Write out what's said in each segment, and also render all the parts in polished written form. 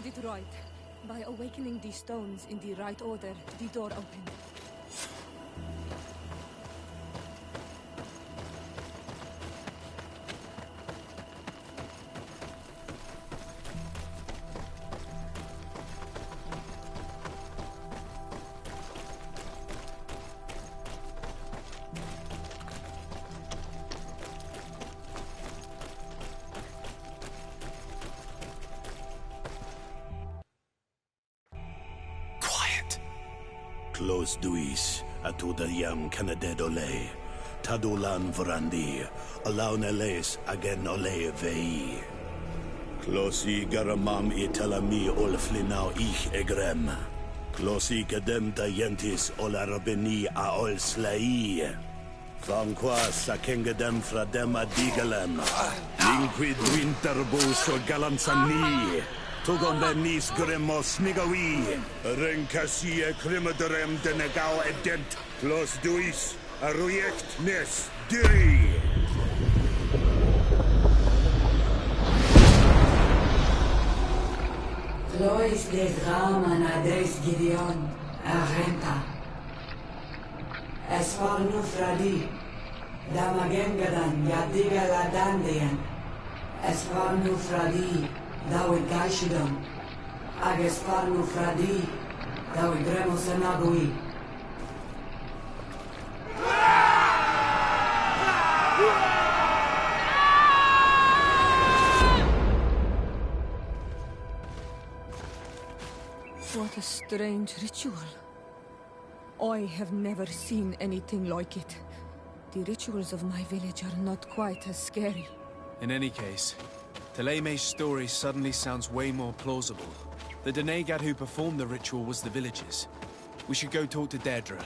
did it right. By awakening these stones in the right order, the door opened. Close duis, atuda yam canadedole, tadulan vrandi, alauneles agen ole vei. Closi garamam italami olflinau ich egrem. Closi gedem dayentis olarabeni a ol slai. Vanqua sakengedem fradem adigalem. Linquid winterbus o galansani. Tugom benis gremos migawi. Renkasie krimaderem denegau edent. Clos duis, aruject nes diri. Lois des Raman ades Gideon, Arenta. Es war nu fradi, Damagengadan, Yadiga Ladandian. Es war nu fradi, Dawi Gaishidon. Ages war nu fradi, Dawi Gremos Anagui. What a strange ritual. I have never seen anything like it. The rituals of my village are not quite as scary. In any case, Teleme's story suddenly sounds way more plausible. The Denegad who performed the ritual was the villagers. We should go talk to Deirdre.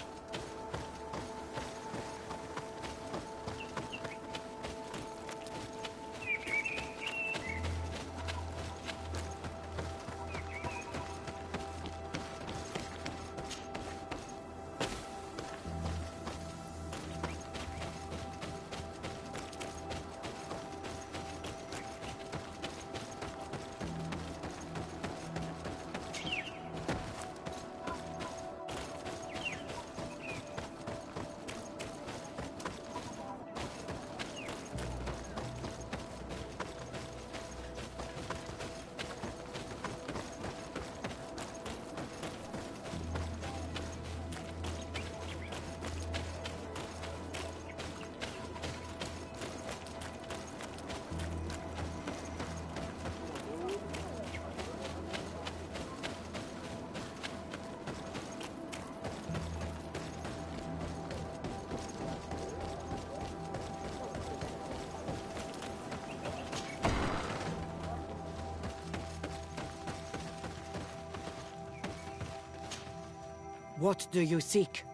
What do you seek?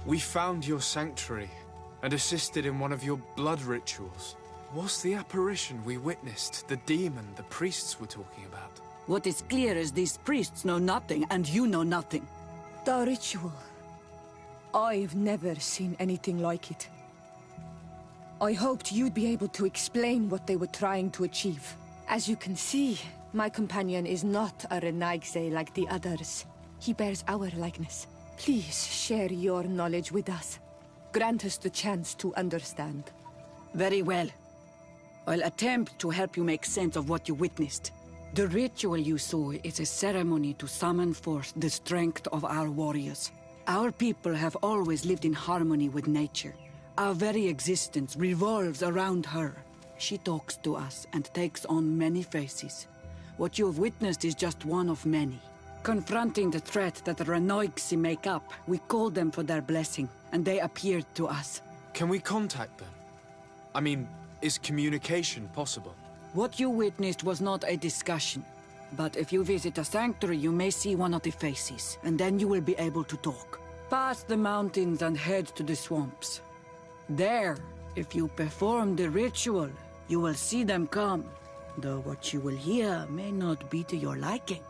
We found your sanctuary and assisted in one of your blood rituals. Was the apparition we witnessed the demon the priests were talking about? What is clear is these priests know nothing, and you know nothing. The ritual. I've never seen anything like it. I hoped you'd be able to explain what they were trying to achieve. As you can see, my companion is not a Renaigse like the others. He bears our likeness. Please share your knowledge with us. Grant us the chance to understand. Very well. I'll attempt to help you make sense of what you witnessed. The ritual you saw is a ceremony to summon forth the strength of our warriors. Our people have always lived in harmony with nature. Our very existence revolves around her. She talks to us and takes on many faces. What you have witnessed is just one of many. Confronting the threat that the Renoigsi make up, we called them for their blessing, and they appeared to us. Can we contact them? I mean, is communication possible? What you witnessed was not a discussion. But if you visit a sanctuary, you may see one of the faces, and then you will be able to talk. Pass the mountains and head to the swamps. There, if you perform the ritual, you will see them come. Though what you will hear may not be to your liking.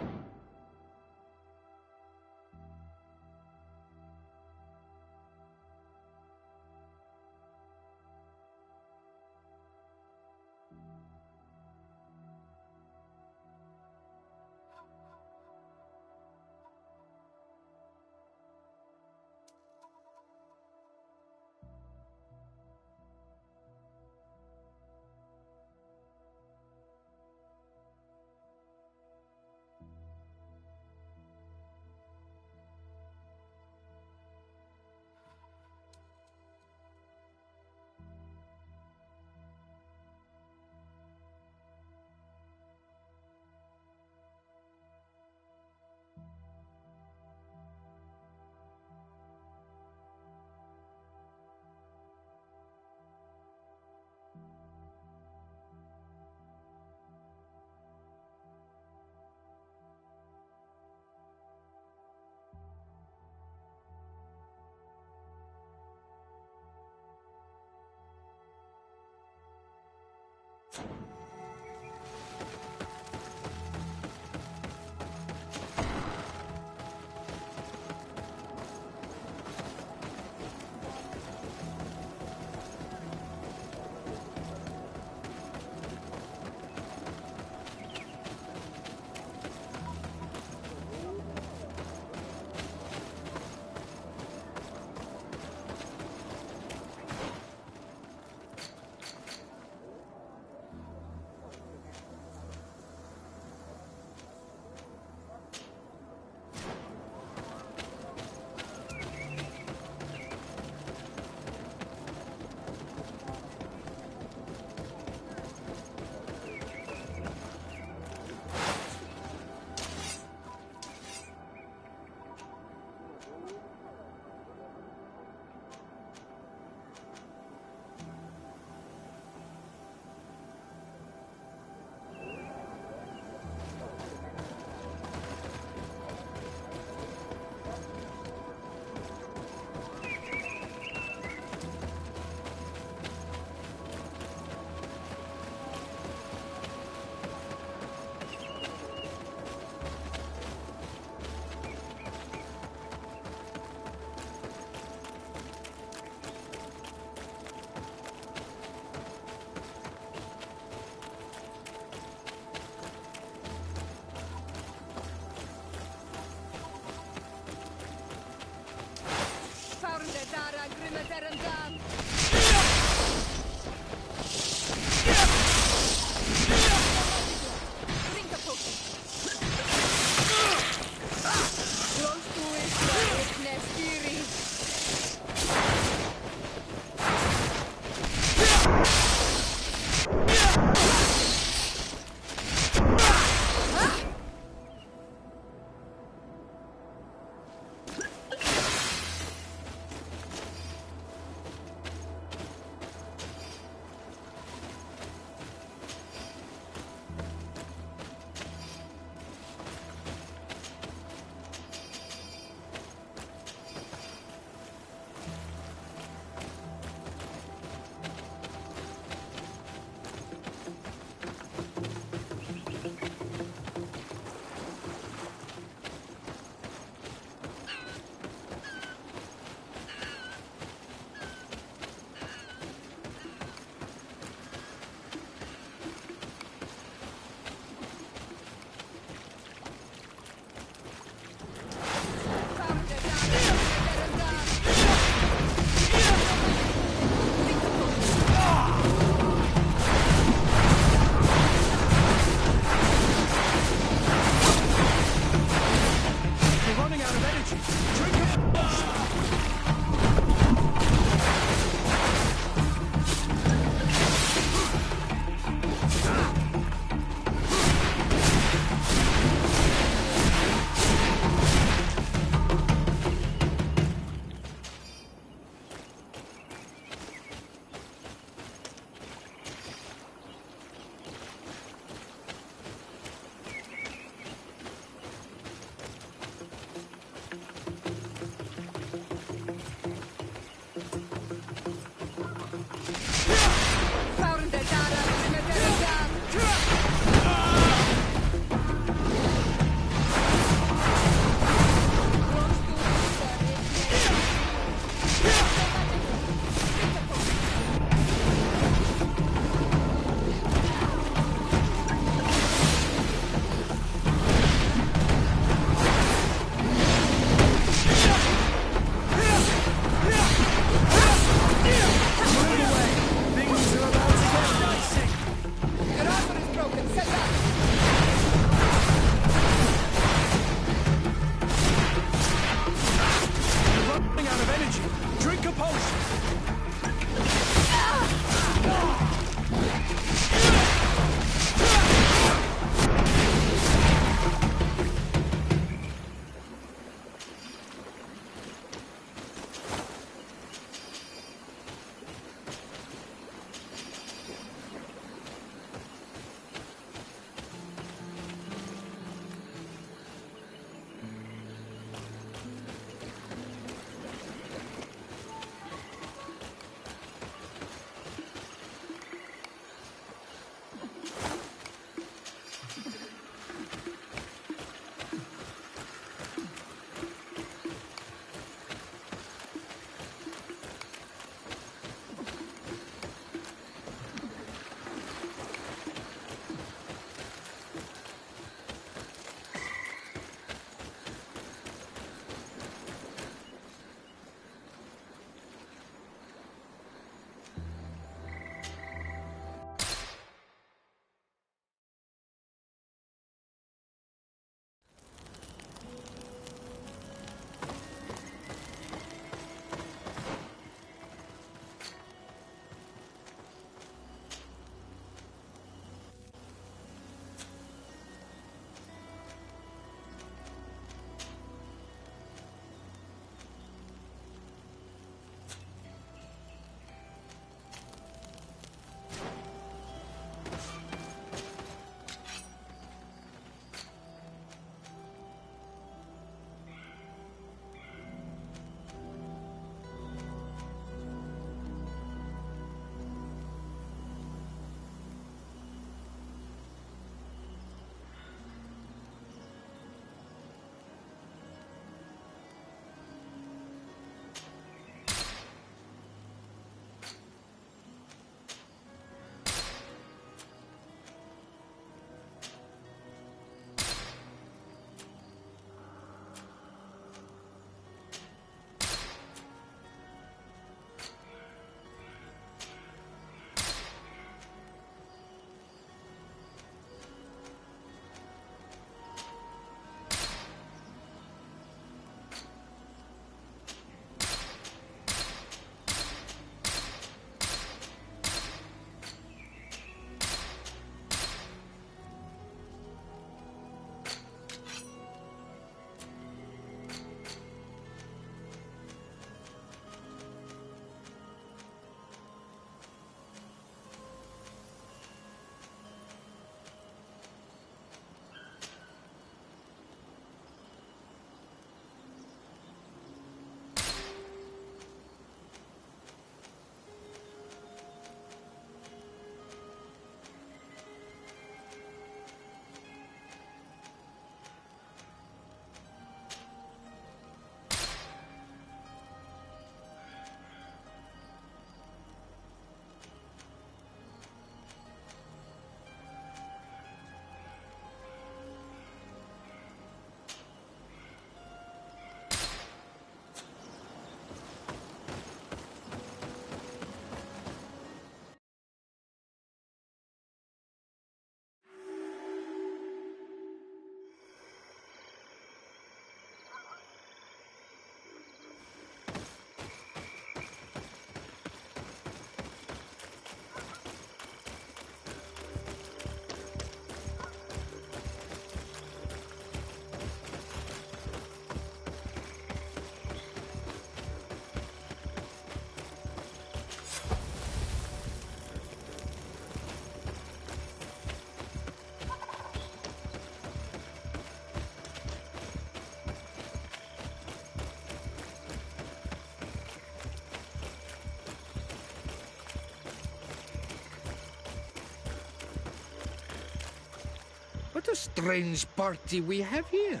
What a strange party we have here.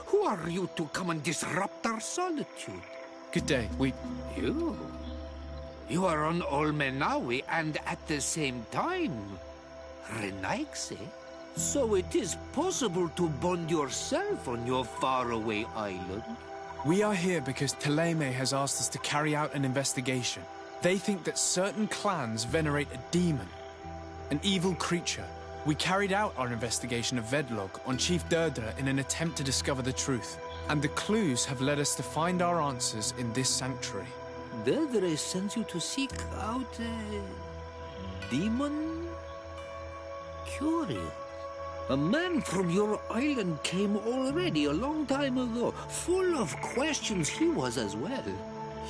Who are you to come and disrupt our solitude? Good day. You? You are on Olmenawi and at the same time, Renaigse. So it is possible to bond yourself on your faraway island? We are here because Thélème has asked us to carry out an investigation. They think that certain clans venerate a demon, an evil creature. We carried out our investigation of Vedlog on Chief Deirdre in an attempt to discover the truth. And the clues have led us to find our answers in this sanctuary. Deirdre sends you to seek out a demon? Curious. A man from your island came already a long time ago. Full of questions he was as well.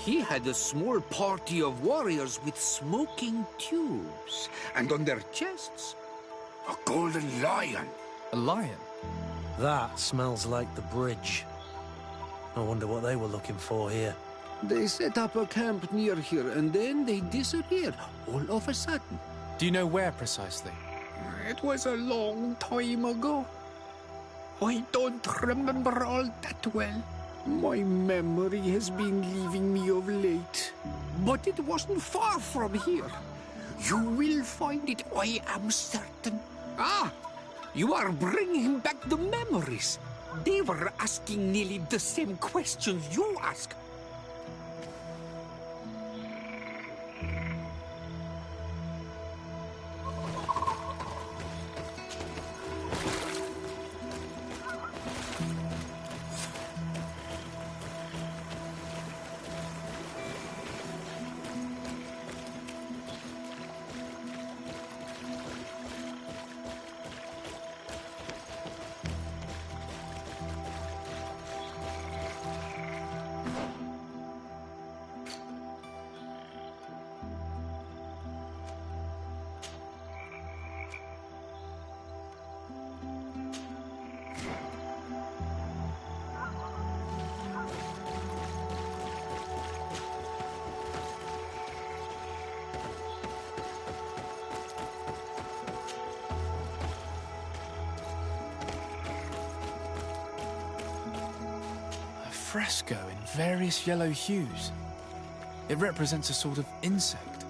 He had a small party of warriors with smoking tubes. And on their chests, a golden lion. A lion? That smells like the bridge. I wonder what they were looking for here. They set up a camp near here, and then they disappeared, all of a sudden. Do you know where precisely? It was a long time ago. I don't remember all that well. My memory has been leaving me of late. But it wasn't far from here. You will find it, I am certain. Ah! You are bringing back the memories. They were asking nearly the same questions you ask. Fresco in various yellow hues. It represents a sort of insect.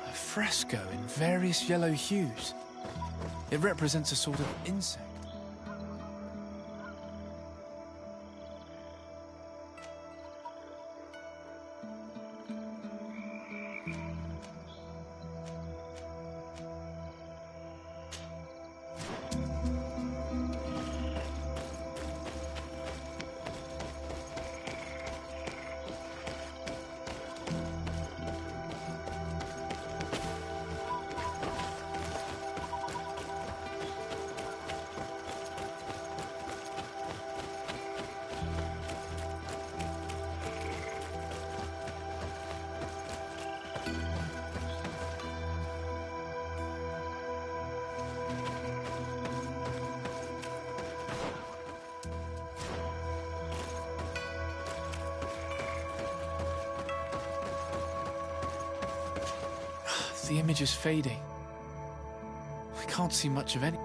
A fresco in various yellow hues. It represents a sort of insect. The image is fading. I can't see much of any.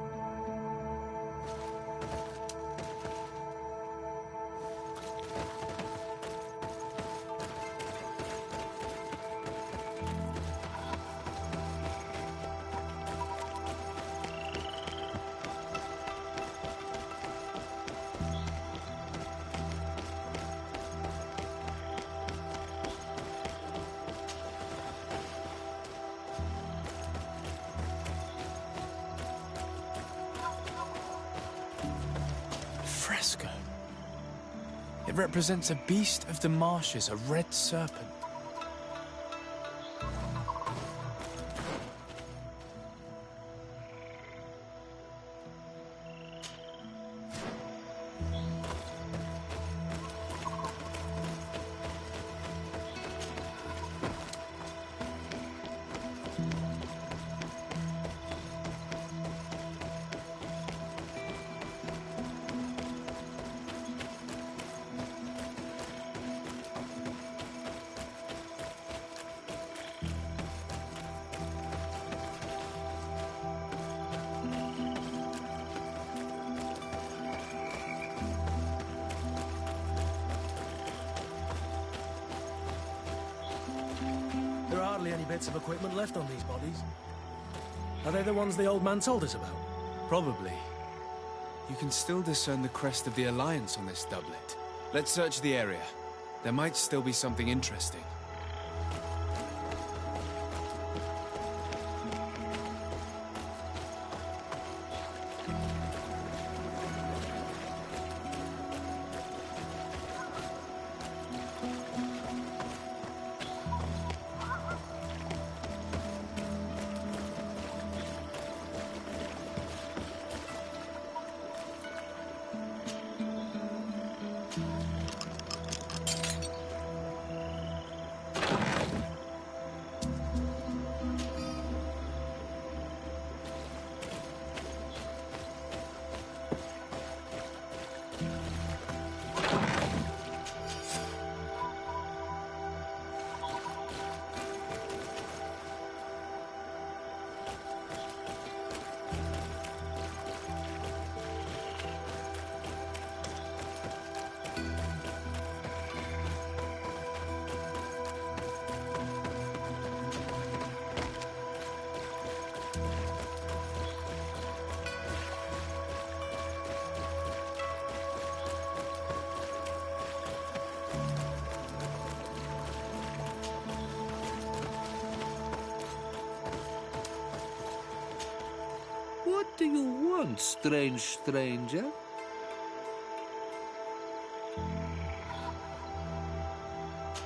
Fresco. It represents a beast of the marshes, a red serpent. bits of equipment left on these bodies. Are they the ones the old man told us about? Probably. You can still discern the crest of the Alliance on this doublet. Let's search the area. There might still be something interesting. What do you want, strange stranger?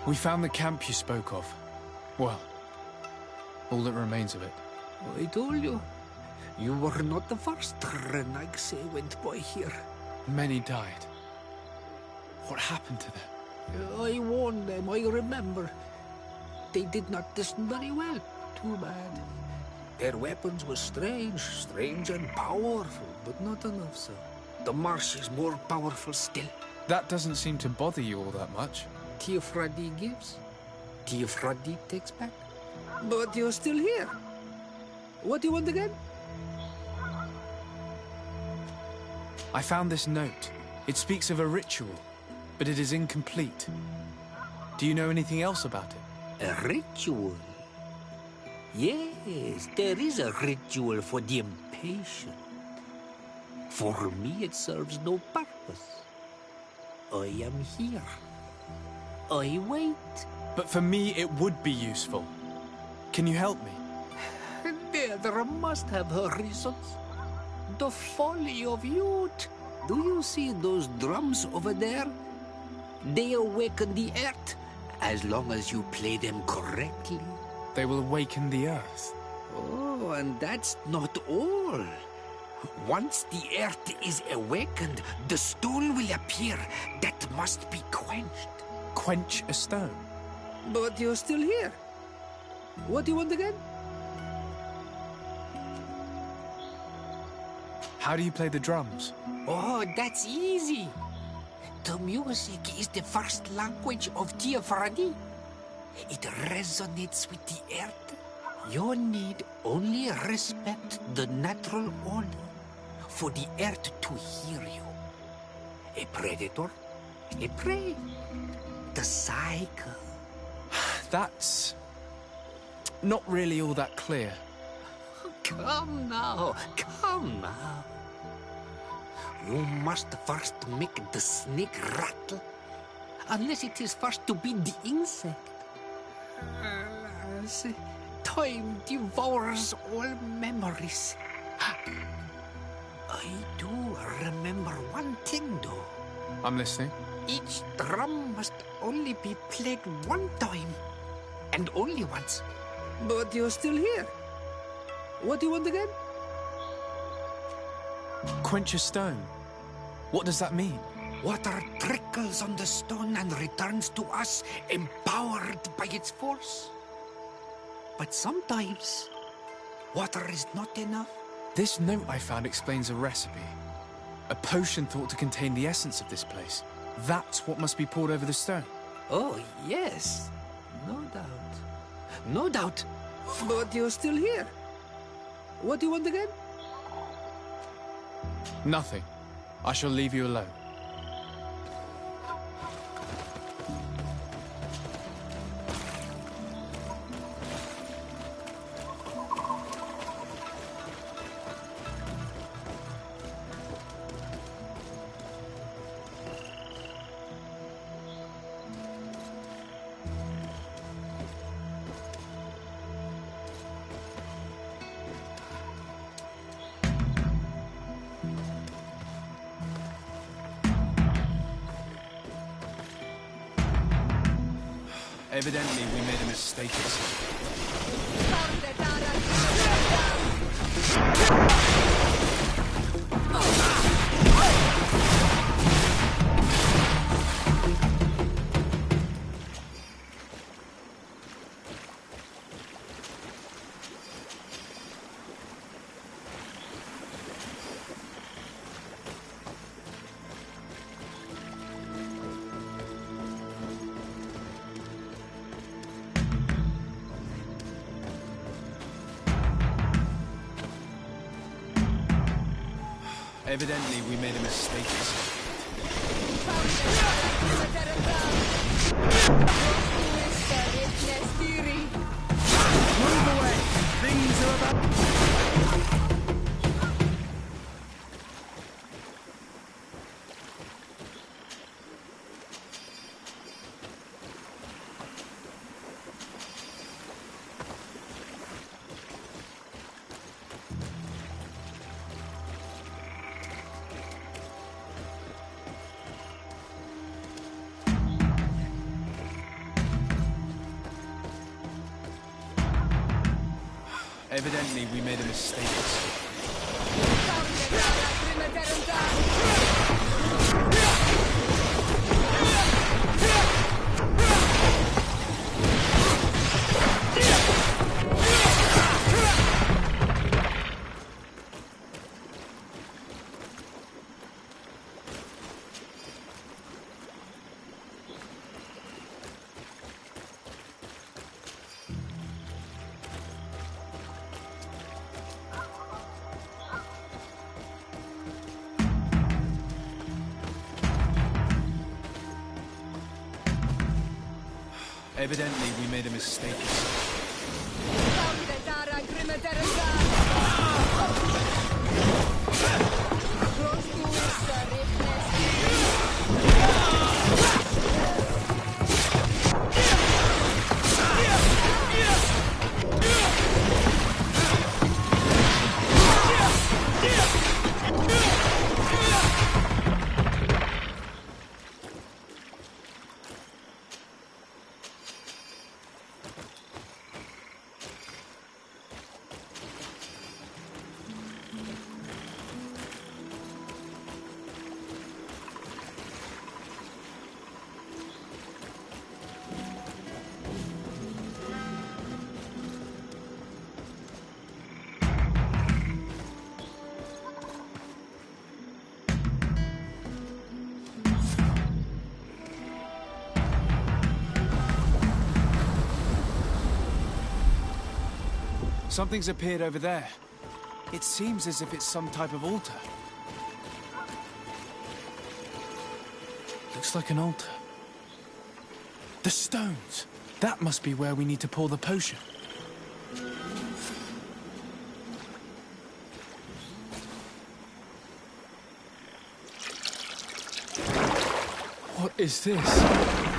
We found the camp you spoke of. Well, all that remains of it. I told you. You were not the first Renagse went by here. Many died. What happened to them? I warned them, I remember. They did not listen very well. Too bad. Their weapons were strange and powerful, but not enough so. The marsh is more powerful still. That doesn't seem to bother you all that much. Teofradi gives, Teofradi takes back. But you're still here. What do you want again? I found this note. It speaks of a ritual, but it is incomplete. Do you know anything else about it? A ritual? Yes, there is a ritual for the impatient. For me, it serves no purpose. I am here. I wait. But for me, it would be useful. Can you help me? There must have her reasons. The folly of youth. Do you see those drums over there? They awaken the earth, as long as you play them correctly. They will awaken the earth. Oh, and that's not all. Once the earth is awakened, the stone will appear that must be quenched. Quench a stone? But you're still here. What do you want again? How do you play the drums? Oh, that's easy. The music is the first language of Teofradi. It resonates with the earth. You need only respect the natural order for the earth to hear you. A predator, a prey. The cycle. That's not really all that clear. Come now, come now. You must first make the snake rattle, unless it is first to be the insect. Alas, time devours all memories. I do remember one thing, though. I'm listening. Each drum must only be played one time, and only once. But you're still here. What do you want again? Quench a stone. What does that mean? Water trickles on the stone and returns to us, empowered by its force. But sometimes, water is not enough. This note I found explains a recipe. A potion thought to contain the essence of this place. That's what must be poured over the stone. Oh, yes. No doubt. No doubt. But you're still here. What do you want again? Nothing. I shall leave you alone. Evidently, we made a mistake. Evidently, we made a mistake. Move away! Things are about... Evidently, we made a mistake. Evidently, we made a mistake. Something's appeared over there. It seems as if it's some type of altar. Looks like an altar. The stones! That must be where we need to pour the potion. What is this?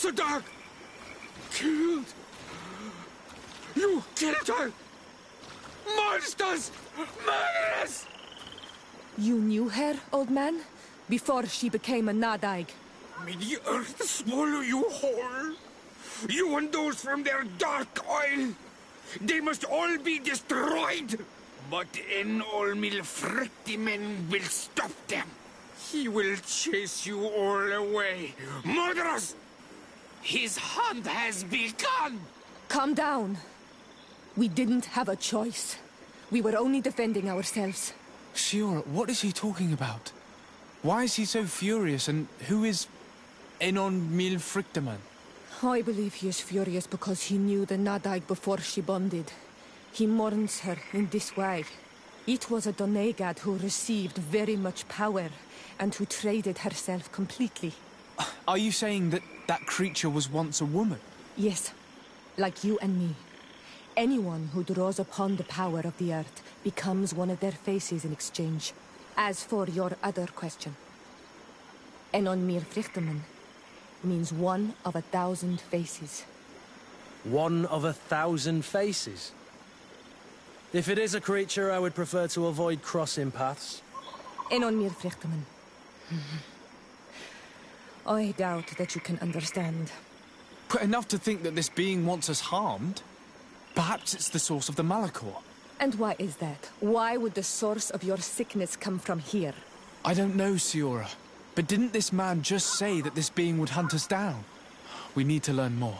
so dark! Killed! You killed her! Monsters! Murderers! You knew her, old man? Before she became a Nadaig? May the earth swallow you whole! You and those from their dark oil! They must all be destroyed! But Enolmil Frictimen will stop them! He will chase you all away! Murderers! His hunt has begun! Calm down. We didn't have a choice. We were only defending ourselves. Shiora, what is he talking about? Why is he so furious, and who is Enon Mil Frictaman? I believe he is furious because he knew the Nadaig before she bonded. He mourns her in this way. It was a Donegad who received very much power, and who traded herself completely. Are you saying that that creature was once a woman? Yes, like you and me. Anyone who draws upon the power of the earth becomes one of their faces in exchange. As for your other question, Enon Mir Frichterman means one of 1,000 faces. One of 1,000 faces? If it is a creature, I would prefer to avoid crossing paths. Enon Mir Frichterman. I doubt that you can understand. But enough to think that this being wants us harmed? Perhaps it's the source of the Malachor. And why is that? Why would the source of your sickness come from here? I don't know, Siora. But didn't this man just say that this being would hunt us down? We need to learn more.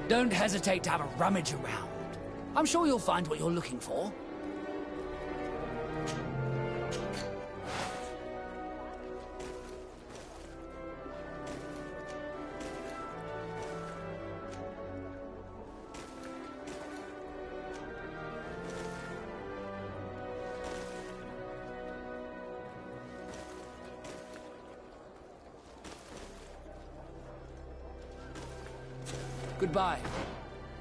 Don't hesitate to have a rummage around. I'm sure you'll find what you're looking for. Goodbye.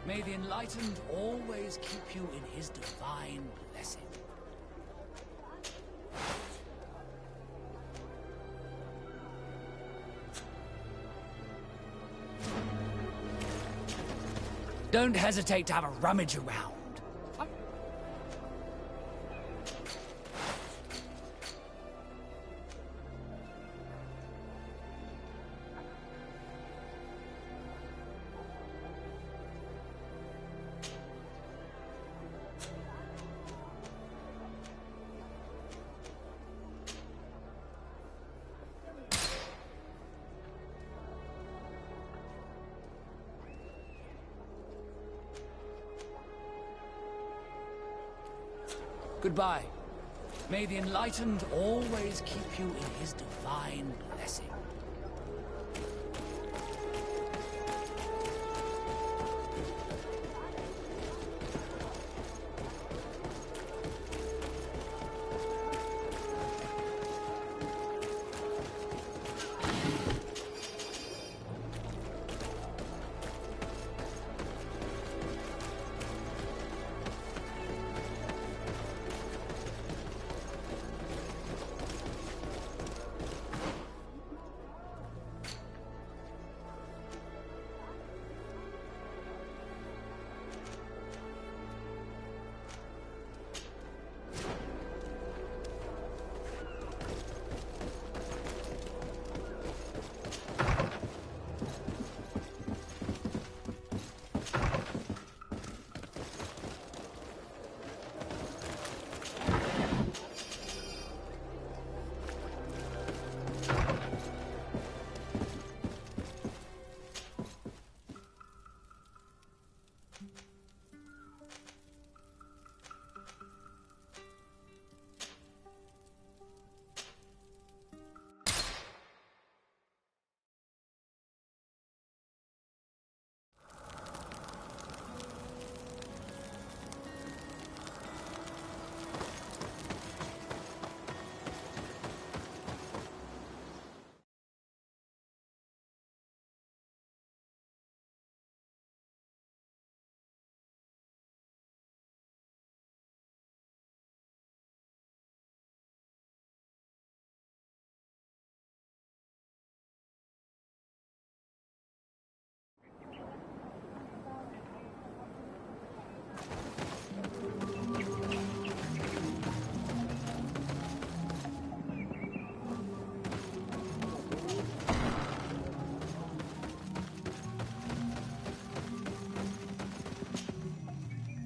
May the Enlightened always keep you in his divine blessing. Don't hesitate to have a rummage around. Goodbye. May the Enlightened always keep you in his divine blessing.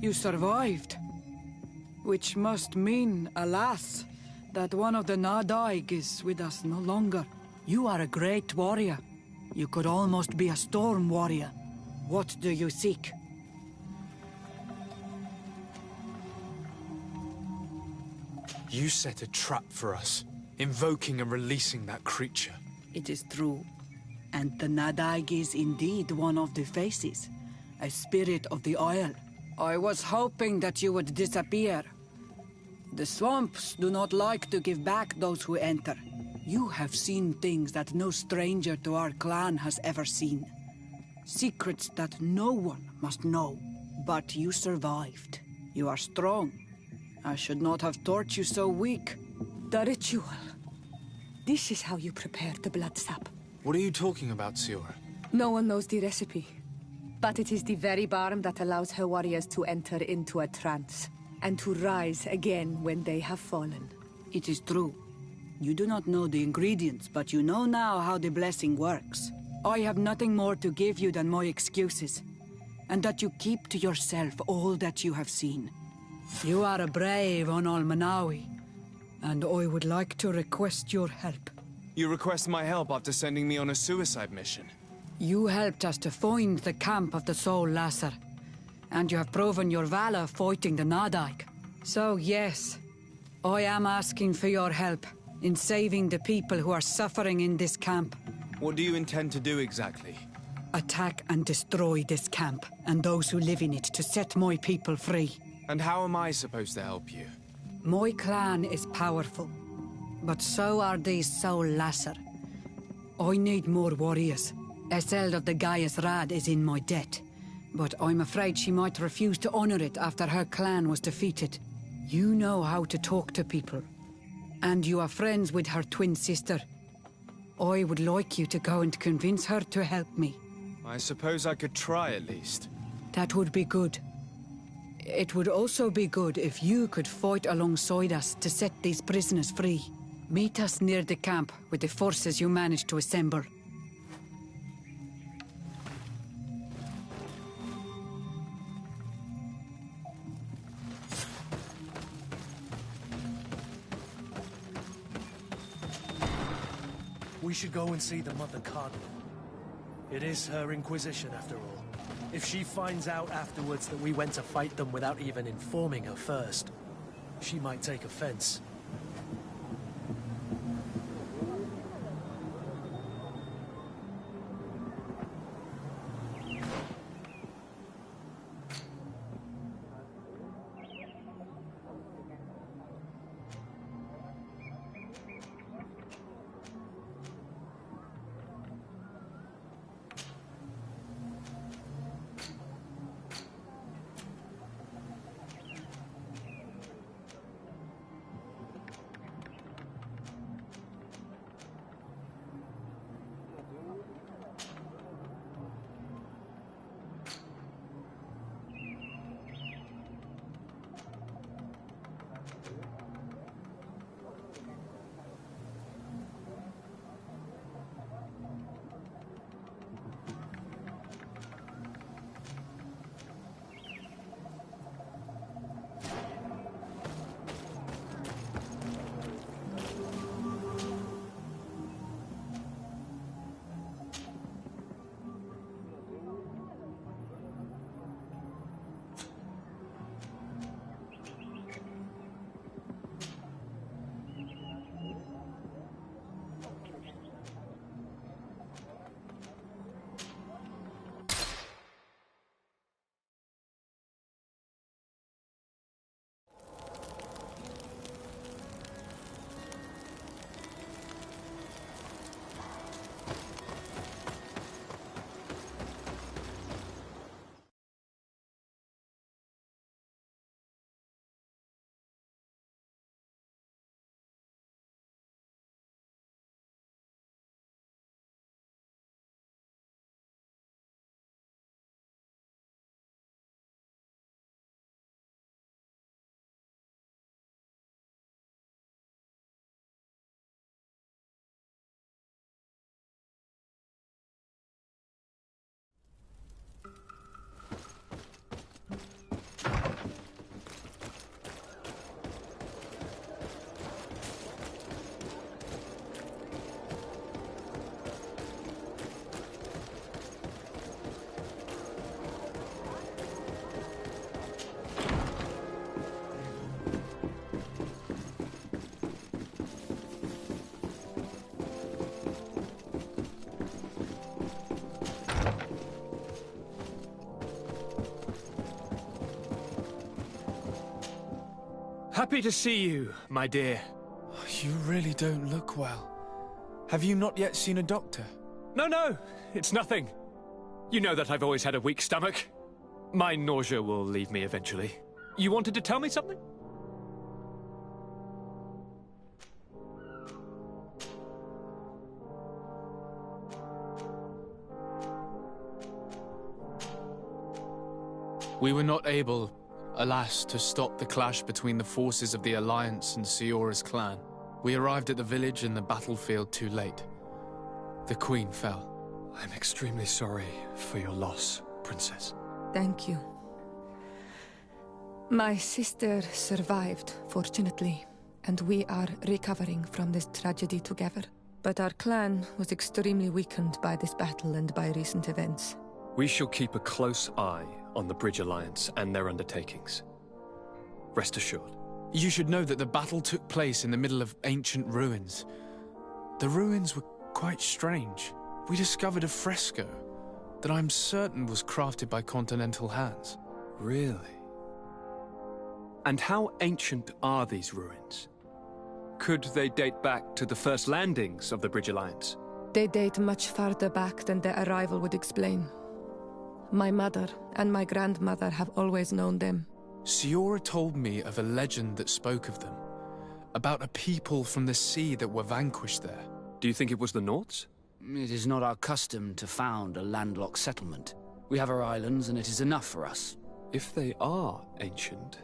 You survived. Which must mean, alas, that one of the Nadaig is with us no longer. You are a great warrior. You could almost be a storm warrior. What do you seek? You set a trap for us, invoking and releasing that creature. It is true. And the Nadaig is indeed one of the faces. A spirit of the Isle. I was hoping that you would disappear. The swamps do not like to give back those who enter. You have seen things that no stranger to our clan has ever seen. Secrets that no one must know. But you survived. You are strong. I should not have thought you so weak. The ritual. This is how you prepare the blood sap. What are you talking about, Siora? No one knows the recipe. But it is the very barm that allows her warriors to enter into a trance, and to rise again when they have fallen. It is true. You do not know the ingredients, but you know now how the blessing works. I have nothing more to give you than my excuses, and that you keep to yourself all that you have seen. You are a brave on Almanawi, and I would like to request your help. You request my help after sending me on a suicide mission? You helped us to find the camp of the Soul Lasser, and you have proven your valor fighting the Nadaig. So yes, I am asking for your help in saving the people who are suffering in this camp. What do you intend to do exactly? Attack and destroy this camp, and those who live in it, to set my people free. And how am I supposed to help you? My clan is powerful, but so are these Soul Lasser. I need more warriors. Eseld of the Gaius Rad is in my debt, but I'm afraid she might refuse to honor it after her clan was defeated. You know how to talk to people, and you are friends with her twin sister. I would like you to go and convince her to help me. I suppose I could try at least. That would be good. It would also be good if you could fight alongside us to set these prisoners free. Meet us near the camp with the forces you managed to assemble. We should go and see the Mother Cardinal. It is her Inquisition, after all. If she finds out afterwards that we went to fight them without even informing her first, she might take offense. Happy to see you, my dear. You really don't look well. Have you not yet seen a doctor? No, it's nothing. You know that I've always had a weak stomach. My nausea will leave me eventually. You wanted to tell me something? We were not able, alas, to stop the clash between the forces of the Alliance and Siora's clan. We arrived at the village and the battlefield too late. The Queen fell. I'm extremely sorry for your loss, Princess. Thank you. My sister survived, fortunately, and we are recovering from this tragedy together. But our clan was extremely weakened by this battle and by recent events. We shall keep a close eye on the Bridge Alliance and their undertakings. Rest assured. You should know that the battle took place in the middle of ancient ruins. The ruins were quite strange. We discovered a fresco that I'm certain was crafted by continental hands. Really? And how ancient are these ruins? Could they date back to the first landings of the Bridge Alliance? They date much farther back than their arrival would explain. My mother and my grandmother have always known them. Siora told me of a legend that spoke of them, about a people from the sea that were vanquished there. Do you think it was the Nords? It is not our custom to found a landlocked settlement. We have our islands, and it is enough for us. If they are ancient,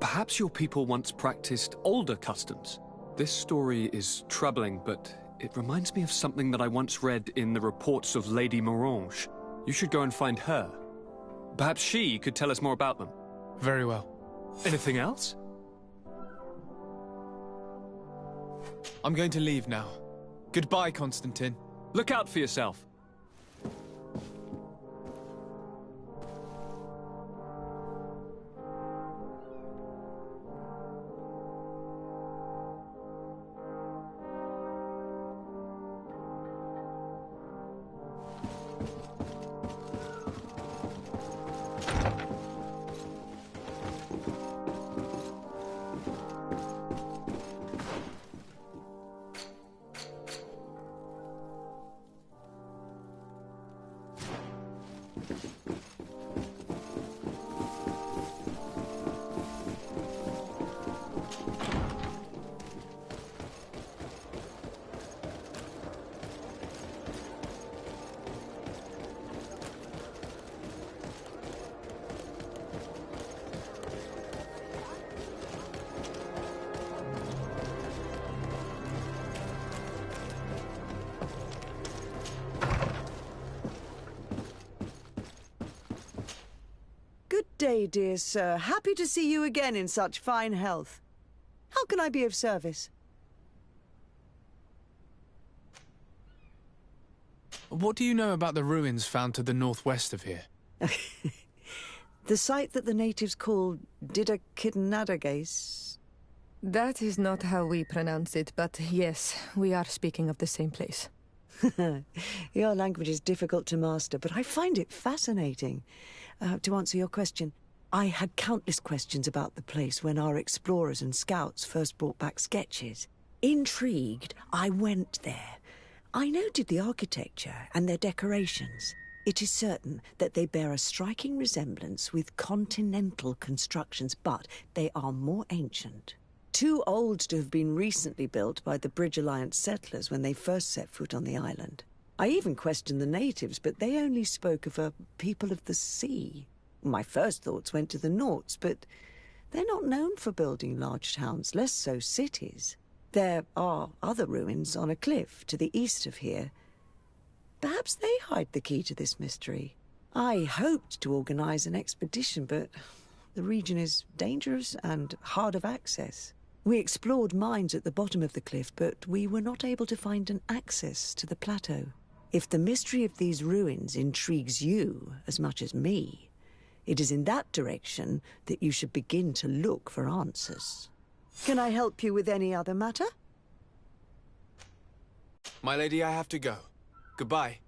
perhaps your people once practiced older customs. This story is troubling, but it reminds me of something that I once read in the reports of Lady Morange. You should go and find her. Perhaps she could tell us more about them. Very well. Anything else? I'm going to leave now. Goodbye, Constantine. Look out for yourself. Good day, dear sir. Happy to see you again in such fine health. How can I be of service? What do you know about the ruins found to the northwest of here? The site that the natives call Didakidnadagase. That is not how we pronounce it, but yes, we are speaking of the same place. Your language is difficult to master, but I find it fascinating. To answer your question, I had countless questions about the place when our explorers and scouts first brought back sketches. Intrigued, I went there. I noted the architecture and their decorations. It is certain that they bear a striking resemblance with continental constructions, but they are more ancient. Too old to have been recently built by the Bridge Alliance settlers when they first set foot on the island. I even questioned the natives, but they only spoke of a people of the sea. My first thoughts went to the Nords, but they're not known for building large towns, less so cities. There are other ruins on a cliff to the east of here. Perhaps they hide the key to this mystery. I hoped to organize an expedition, but the region is dangerous and hard of access. We explored mines at the bottom of the cliff, but we were not able to find an access to the plateau. If the mystery of these ruins intrigues you as much as me, it is in that direction that you should begin to look for answers. Can I help you with any other matter? My lady, I have to go. Goodbye.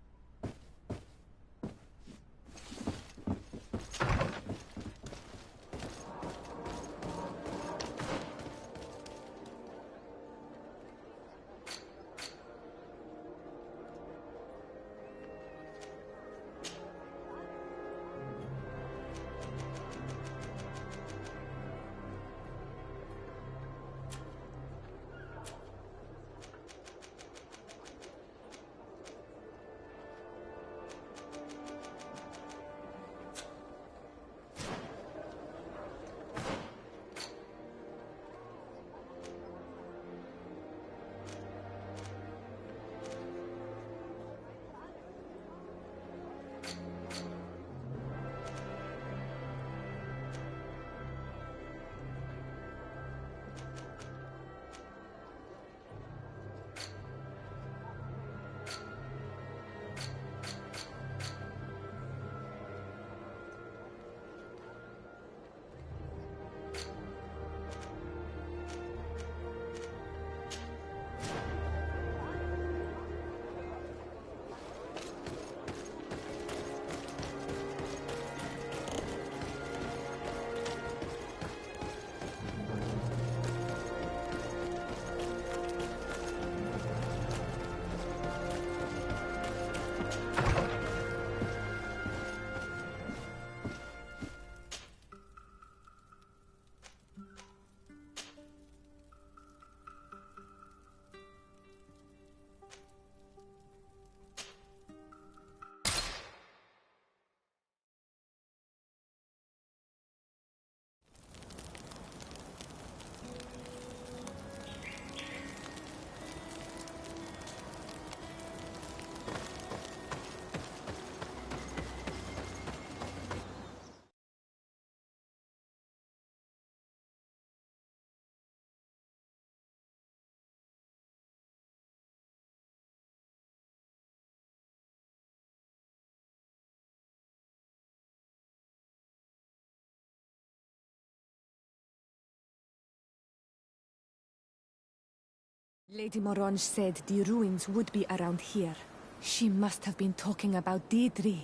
Lady Morange said the ruins would be around here. She must have been talking about Deirdre.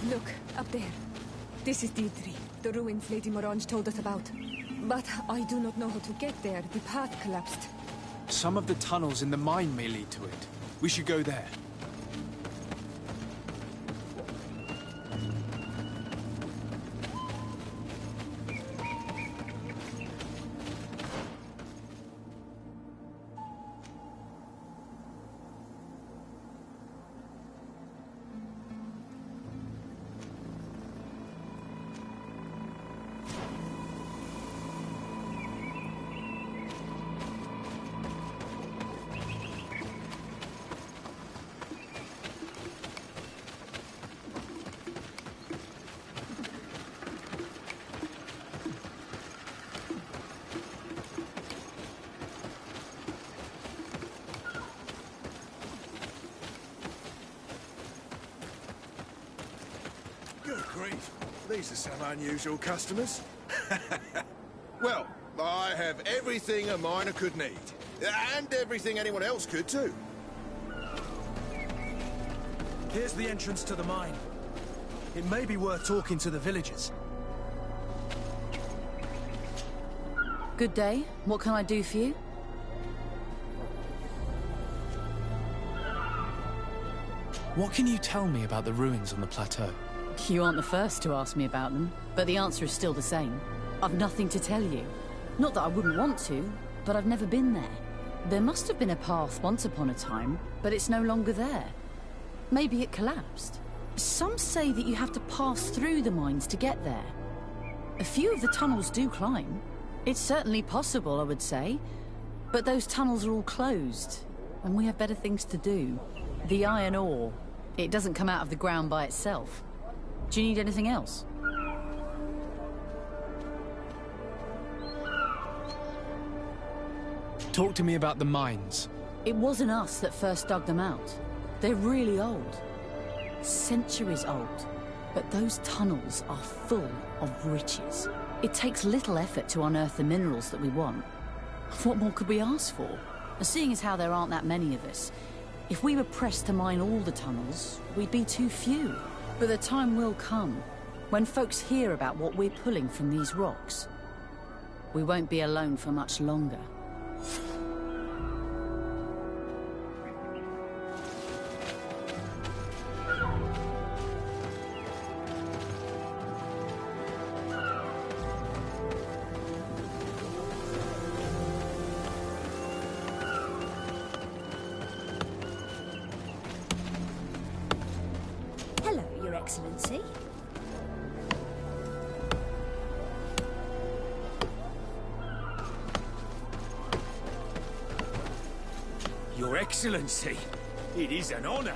Look, up there. This is Deirdre, the ruins Lady Morange told us about. But I do not know how to get there. The path collapsed. Some of the tunnels in the mine may lead to it. We should go there. Good grief. These are some unusual customers. Well, I have everything a miner could need. And everything anyone else could, too. Here's the entrance to the mine. It may be worth talking to the villagers. Good day. What can I do for you? What can you tell me about the ruins on the plateau? You aren't the first to ask me about them, but the answer is still the same. I've nothing to tell you. Not that I wouldn't want to, but I've never been there. There must have been a path once upon a time, but it's no longer there. Maybe it collapsed. Some say that you have to pass through the mines to get there. A few of the tunnels do climb. It's certainly possible, I would say. But those tunnels are all closed, and we have better things to do. The iron ore, it doesn't come out of the ground by itself. Do you need anything else? Talk to me about the mines. It wasn't us that first dug them out. They're really old. Centuries old. But those tunnels are full of riches. It takes little effort to unearth the minerals that we want. What more could we ask for? Seeing as how there aren't that many of us, if we were pressed to mine all the tunnels, we'd be too few. But the time will come, when folks hear about what we're pulling from these rocks. We won't be alone for much longer. Hello, Your Excellency. Your Excellency, it is an honor.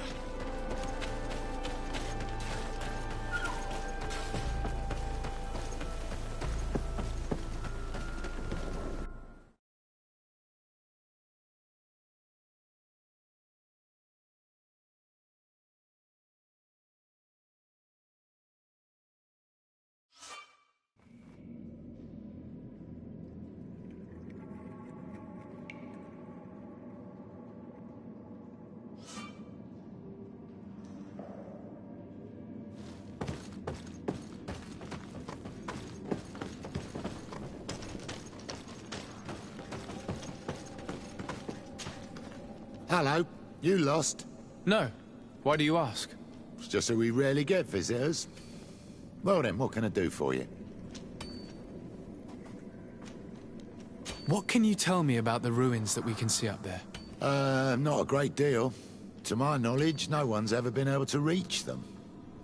Hello. You lost? No. Why do you ask? It's just that we rarely get visitors. Well then, what can I do for you? What can you tell me about the ruins that we can see up there? Not a great deal. To my knowledge, no one's ever been able to reach them.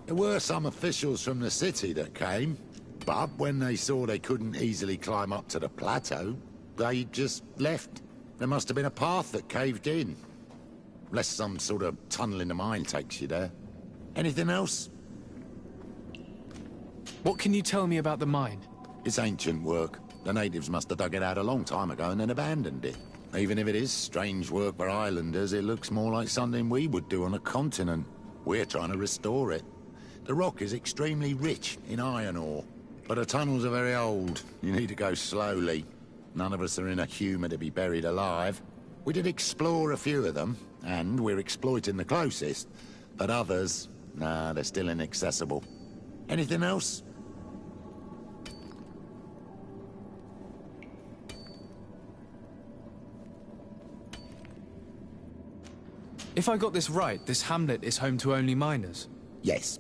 There were some officials from the city that came, but when they saw they couldn't easily climb up to the plateau, they just left. There must have been a path that caved in. Unless some sort of tunnel in the mine takes you there. Anything else? What can you tell me about the mine? It's ancient work. The natives must have dug it out a long time ago and then abandoned it. Even if it is strange work for islanders, it looks more like something we would do on a continent. We're trying to restore it. The rock is extremely rich in iron ore, but the tunnels are very old. You need to go slowly. None of us are in a humour to be buried alive. We did explore a few of them, and we're exploiting the closest. But others, nah, they're still inaccessible. Anything else? If I got this right, this hamlet is home to only miners? Yes.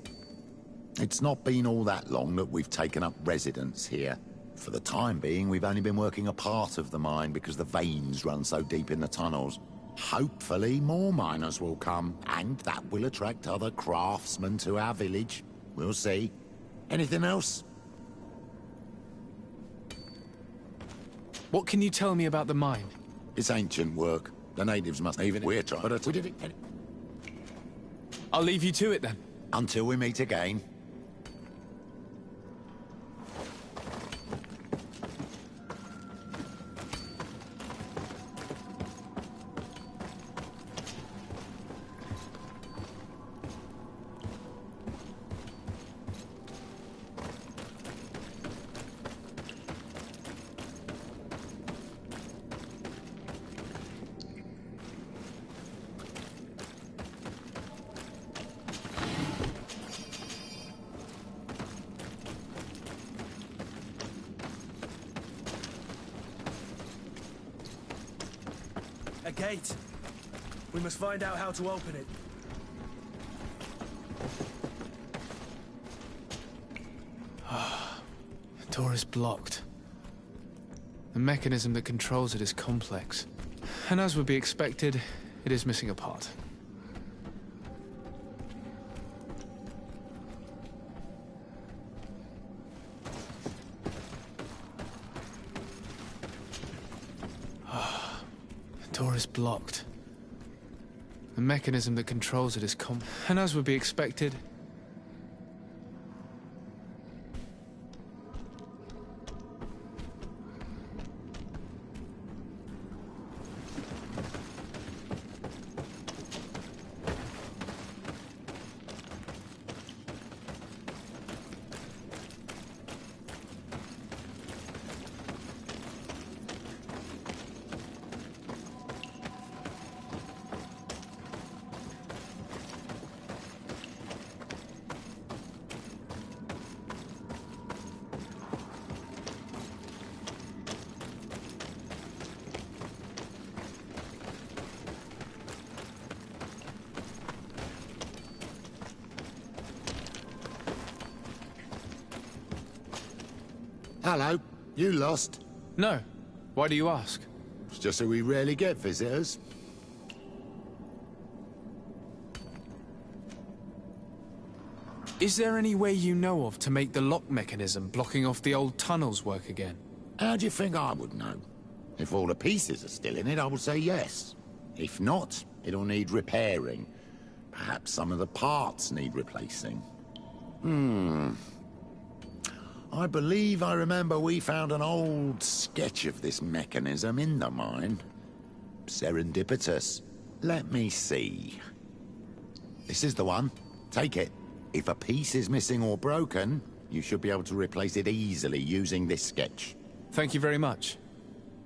It's not been all that long that we've taken up residence here. For the time being, we've only been working a part of the mine because the veins run so deep in the tunnels. Hopefully, more miners will come, and that will attract other craftsmen to our village. We'll see. Anything else? What can you tell me about the mine? It's ancient work. The natives must even... We're trying, but we did it. I'll leave you to it then. Until we meet again. A gate. We must find out how to open it. The door is blocked. The mechanism that controls it is complex. And as would be expected, it is missing a part. The door is blocked. The mechanism that controls it is and as would be expected... Hello. You lost? No. Why do you ask? It's just that we rarely get visitors. Is there any way you know of to make the lock mechanism blocking off the old tunnels work again? How do you think I would know? If all the pieces are still in it, I would say yes. If not, it'll need repairing. Perhaps some of the parts need replacing. I believe I remember we found an old sketch of this mechanism in the mine. Serendipitous. Let me see. This is the one. Take it. If a piece is missing or broken, you should be able to replace it easily using this sketch. Thank you very much.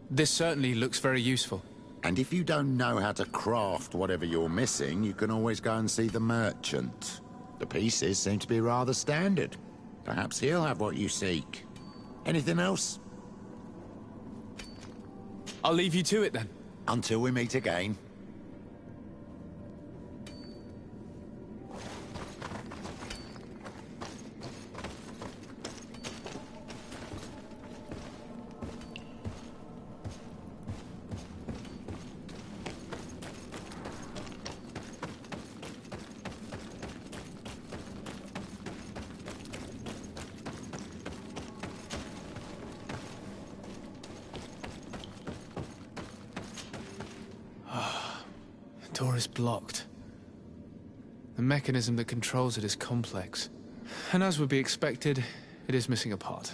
This certainly looks very useful. And if you don't know how to craft whatever you're missing, you can always go and see the merchant. The pieces seem to be rather standard. Perhaps he'll have what you seek. Anything else? I'll leave you to it then. Until we meet again. The door is blocked. The mechanism that controls it is complex. And as would be expected, it is missing a part.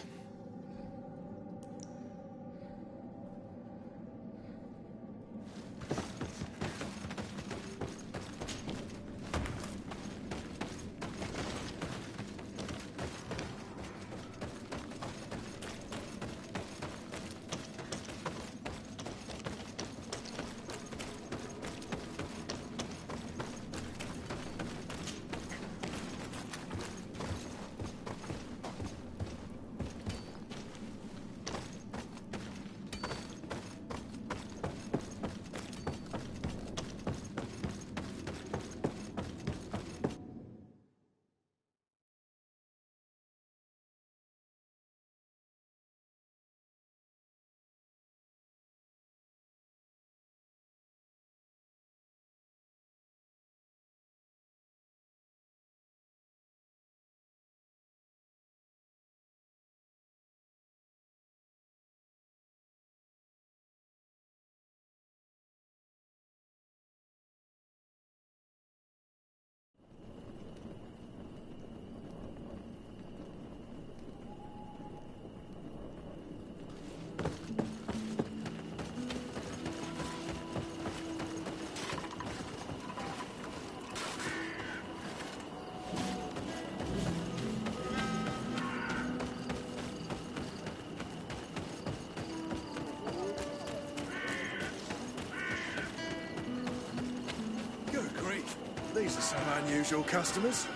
These are some unusual customers.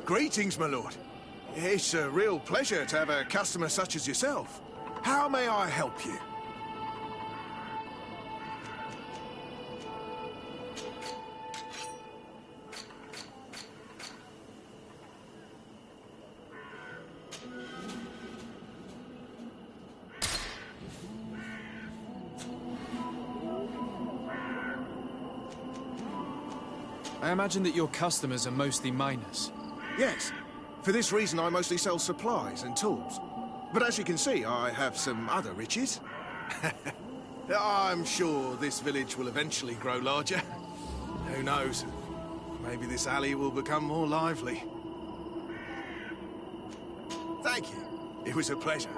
Greetings, my lord. It's a real pleasure to have a customer such as yourself. How may I help you? I imagine that your customers are mostly miners. Yes. For this reason, I mostly sell supplies and tools. But as you can see, I have some other riches. I'm sure this village will eventually grow larger. Who knows? Maybe this alley will become more lively. Thank you. It was a pleasure.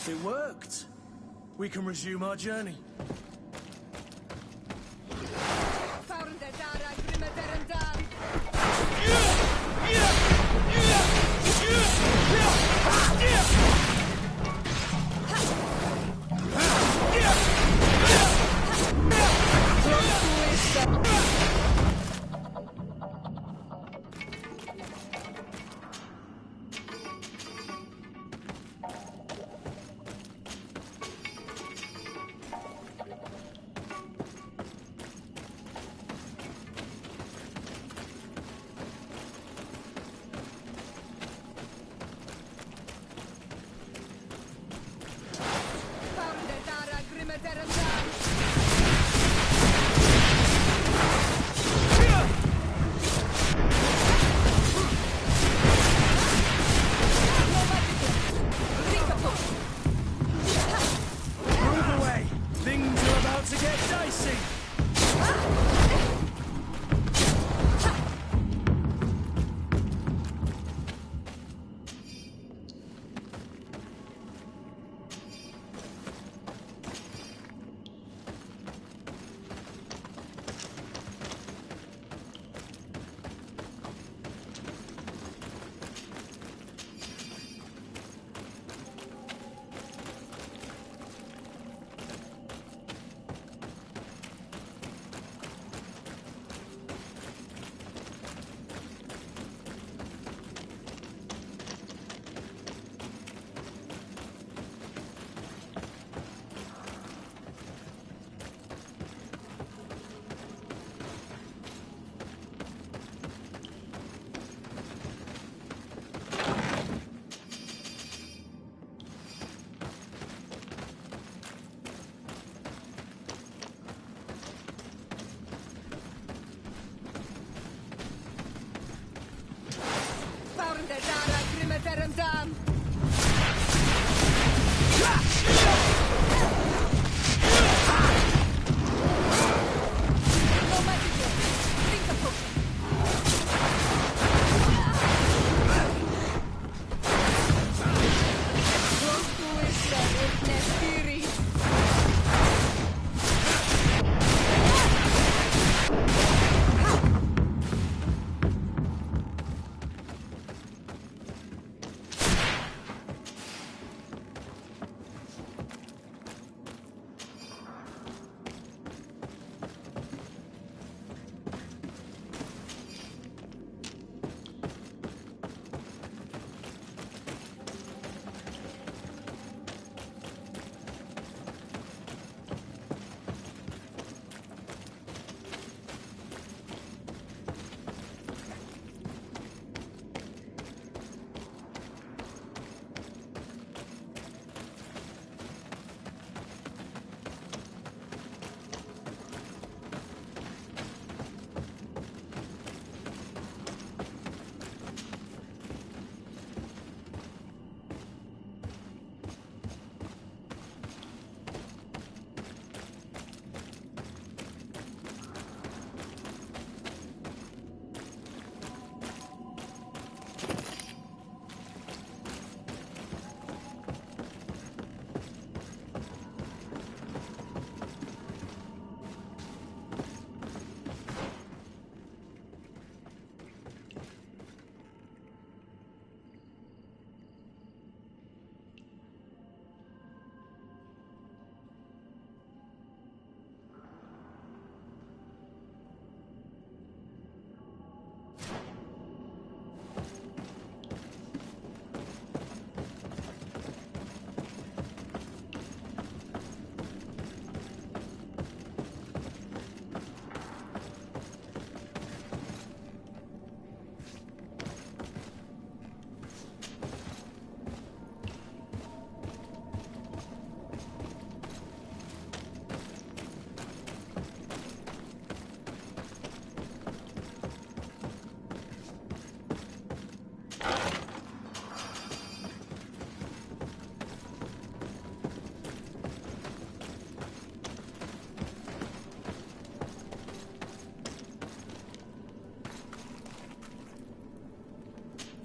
It worked. We can resume our journey.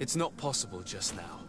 It's not possible just now.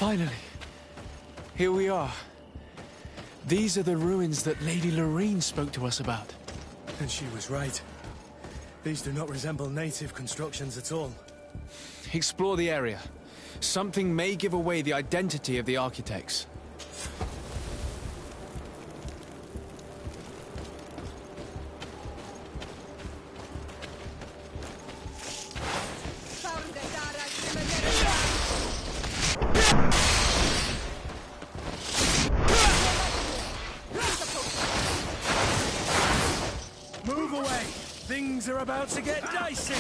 Finally, here we are. These are the ruins that Lady Lorene spoke to us about. And she was right. These do not resemble native constructions at all. Explore the area. Something may give away the identity of the architects. about to get dicey!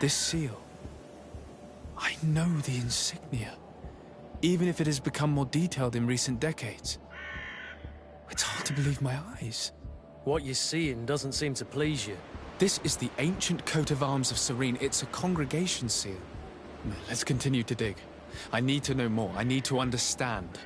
This seal. I know the insignia, even if it has become more detailed in recent decades. It's hard to believe my eyes. What you're seeing doesn't seem to please you. This is the ancient coat of arms of Serene. It's a congregation seal. Let's continue to dig. I need to know more. I need to understand.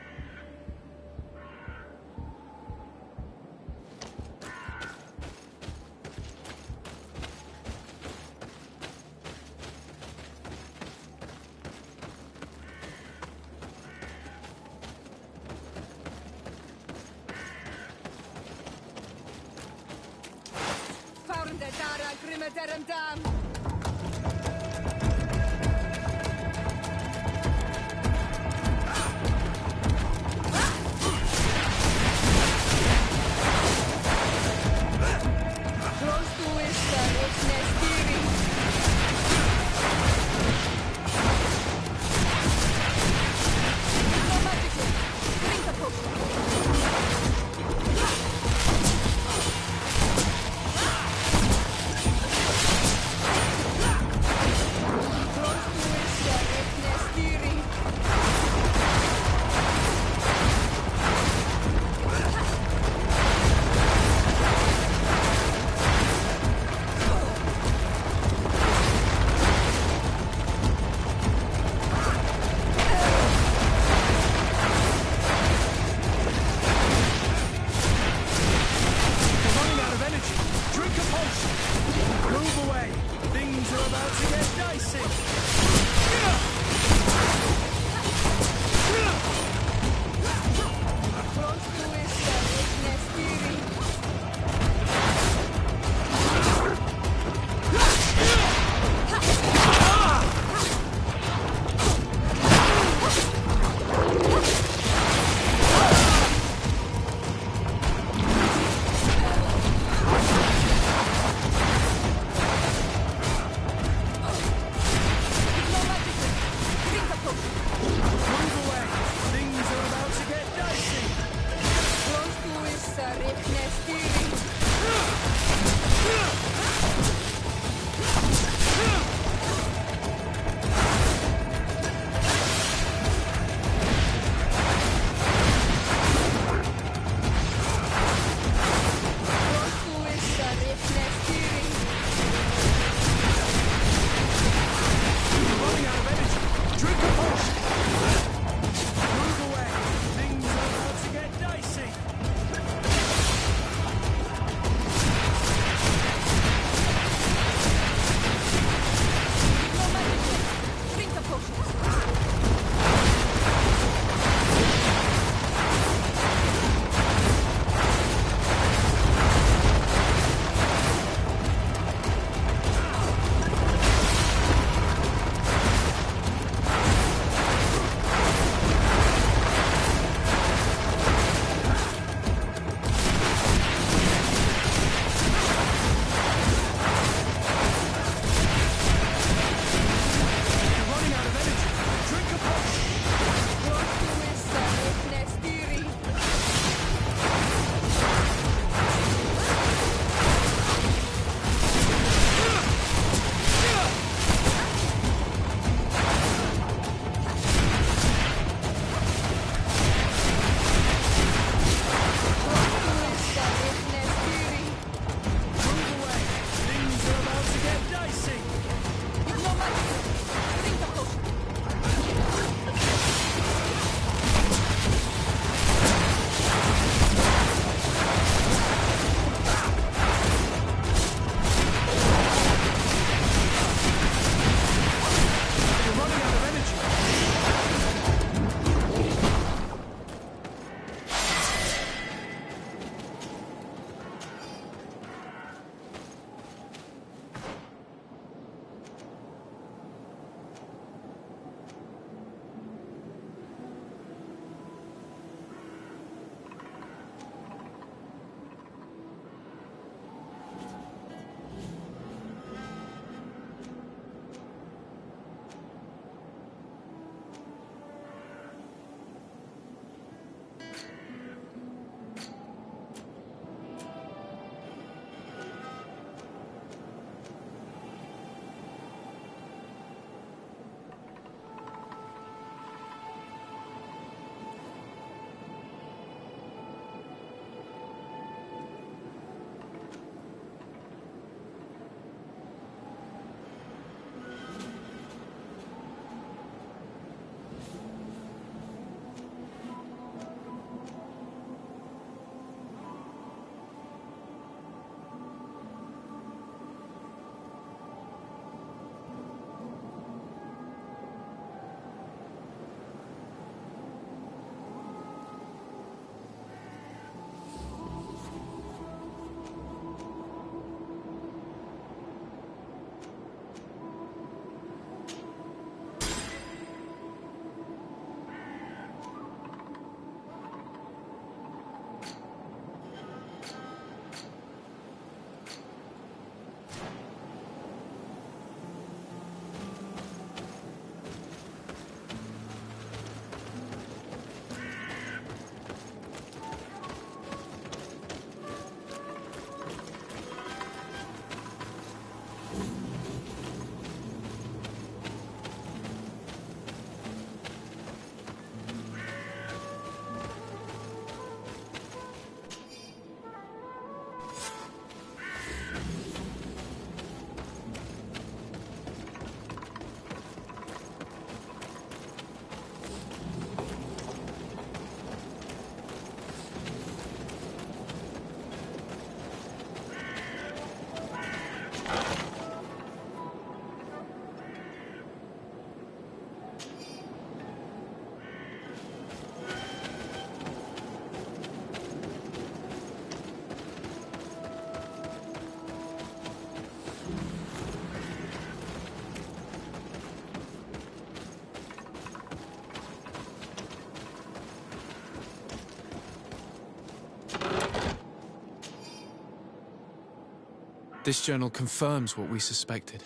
This journal confirms what we suspected.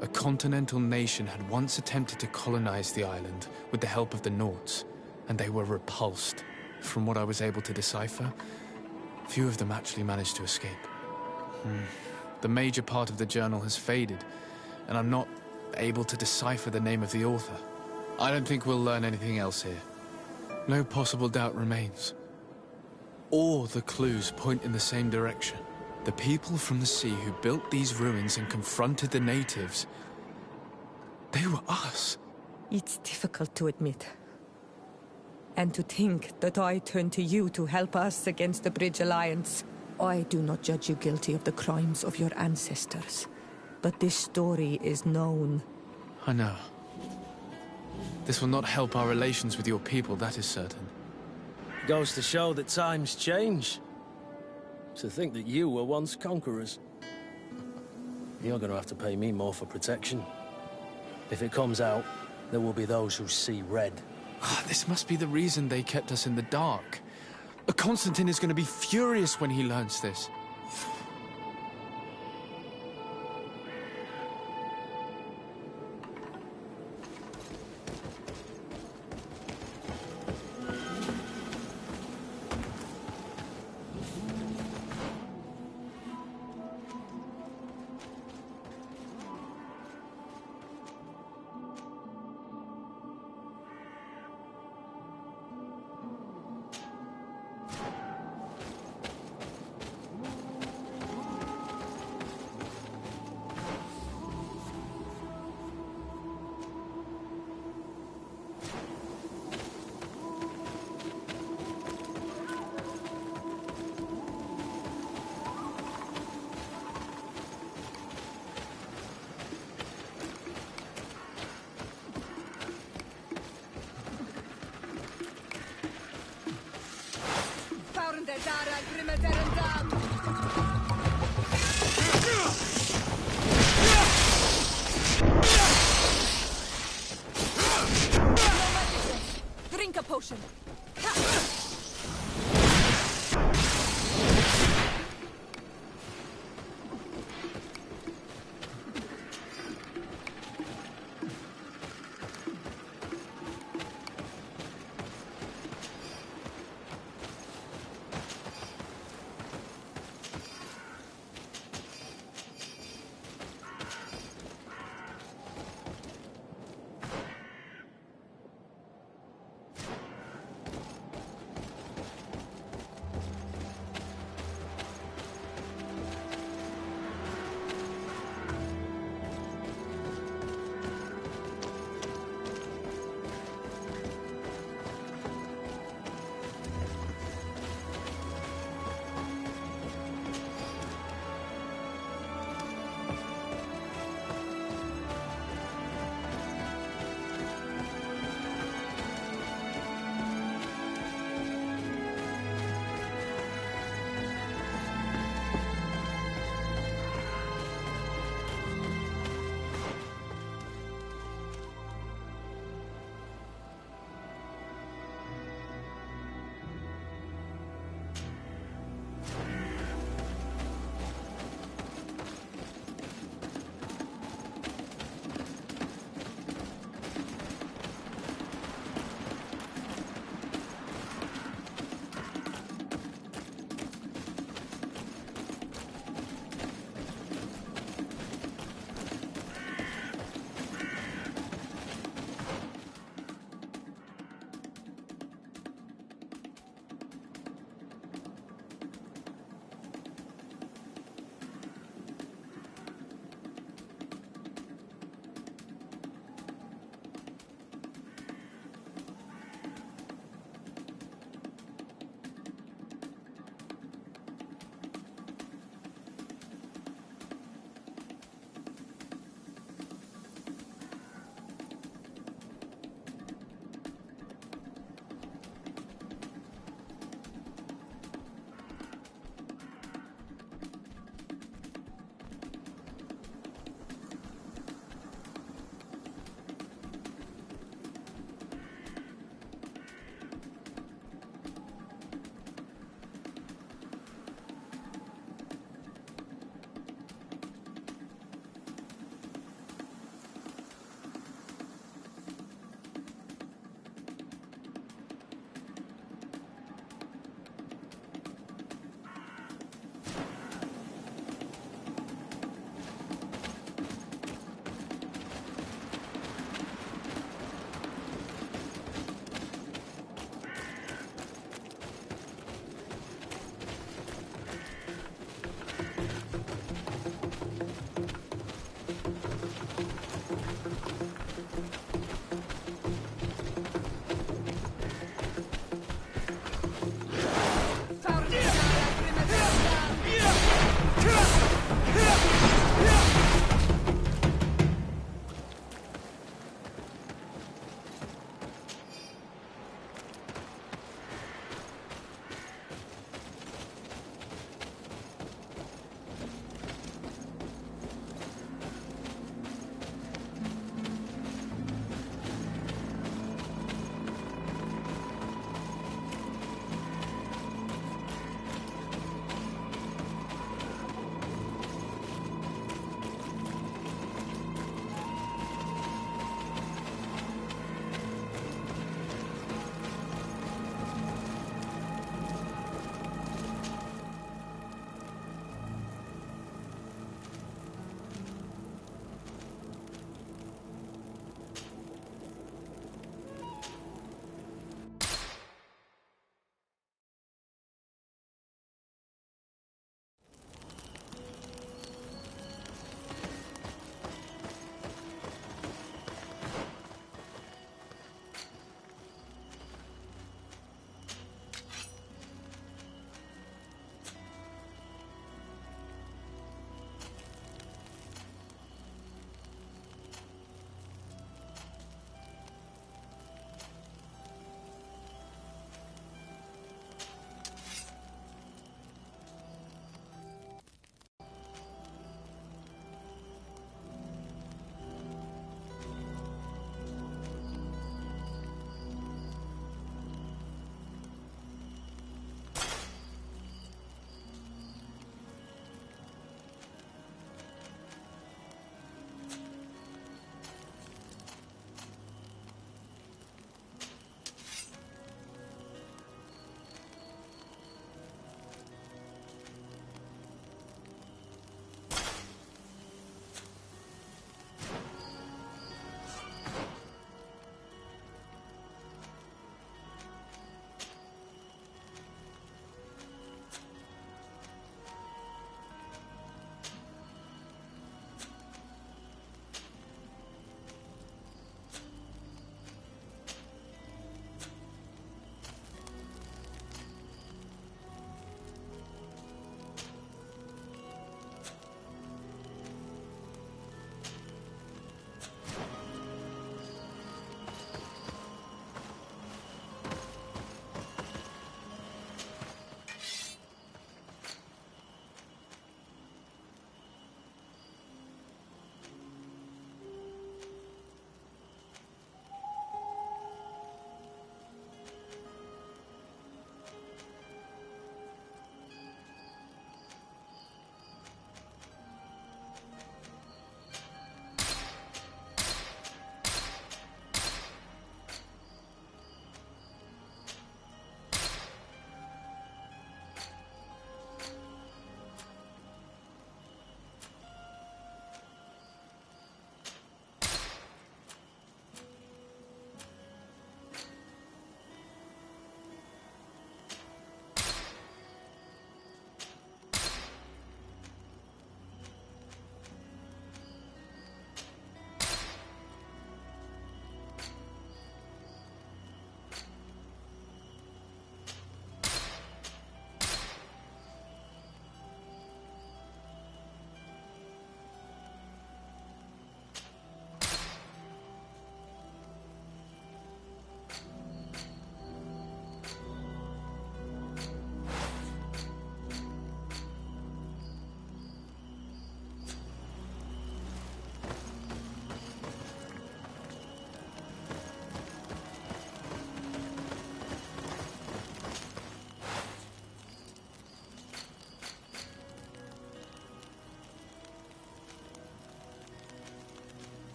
A continental nation had once attempted to colonize the island with the help of the Nords, and they were repulsed. From what I was able to decipher, few of them actually managed to escape. The major part of the journal has faded, and I'm not able to decipher the name of the author. I don't think we'll learn anything else here. No possible doubt remains. All the clues point in the same direction. The people from the sea who built these ruins and confronted the natives, they were us. It's difficult to admit. And to think that I turned to you to help us against the Bridge Alliance. I do not judge you guilty of the crimes of your ancestors. But this story is known. I know. This will not help our relations with your people, that is certain. Goes to show that times change. To think that you were once conquerors. You're gonna have to pay me more for protection. If it comes out, there will be those who see red. This must be the reason they kept us in the dark. Constantine is going to be furious when he learns this. Drink a potion.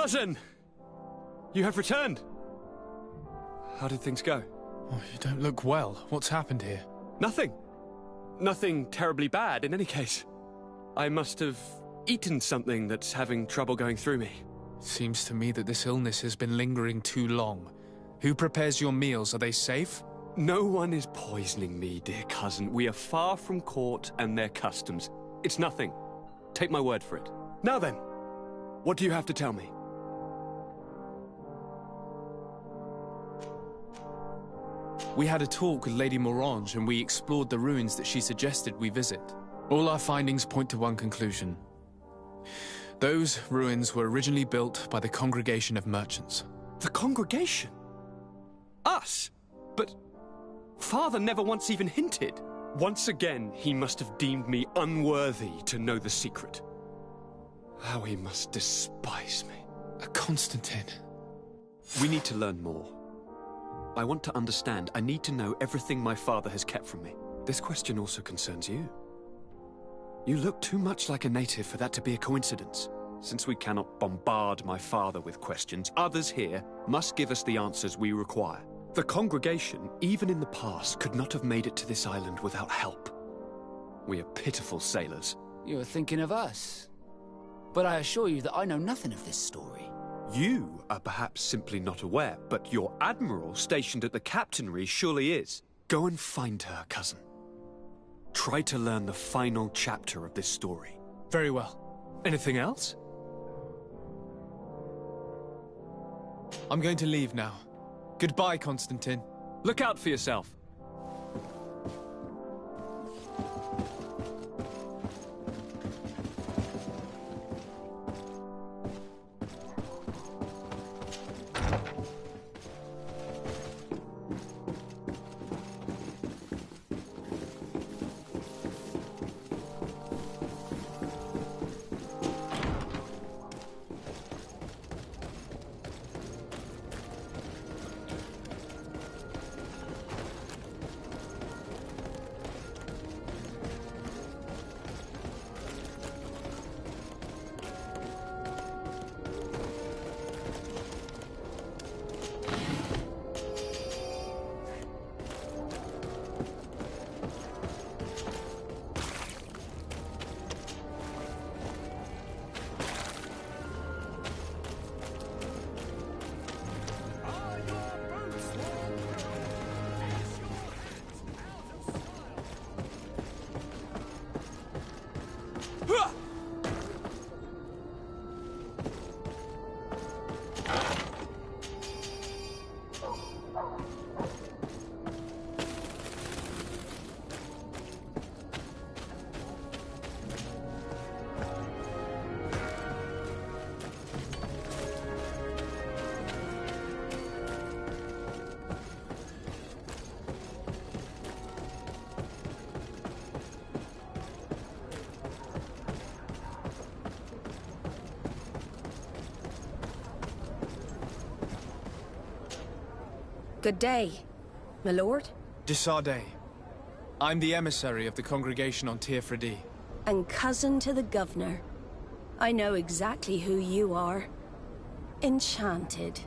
Cousin! You have returned! How did things go? Oh, you don't look well. What's happened here? Nothing. Nothing terribly bad, in any case. I must have eaten something that's having trouble going through me. Seems to me that this illness has been lingering too long. Who prepares your meals? Are they safe? No one is poisoning me, dear cousin. We are far from court and their customs. It's nothing. Take my word for it. Now then, what do you have to tell me? We had a talk with Lady Morange and we explored the ruins that she suggested we visit. All our findings point to one conclusion. Those ruins were originally built by the Congregation of Merchants. The Congregation? Us? But Father never once even hinted. Once again, he must have deemed me unworthy to know the secret. How he must despise me. Constantine. We need to learn more. I want to understand. I need to know everything my father has kept from me. This question also concerns you. You look too much like a native for that to be a coincidence. Since we cannot bombard my father with questions, others here must give us the answers we require. The congregation, even in the past, could not have made it to this island without help. We are pitiful sailors. You are thinking of us. But I assure you that I know nothing of this story. You are perhaps simply not aware, but your admiral stationed at the captainry surely is. Go and find her, cousin. Try to learn the final chapter of this story. Very well. Anything else? I'm going to leave now. Goodbye, Constantine. Look out for yourself. Good day, my lord. Desardet. I'm the emissary of the congregation on Tirfredi. And cousin to the governor. I know exactly who you are. Enchanted.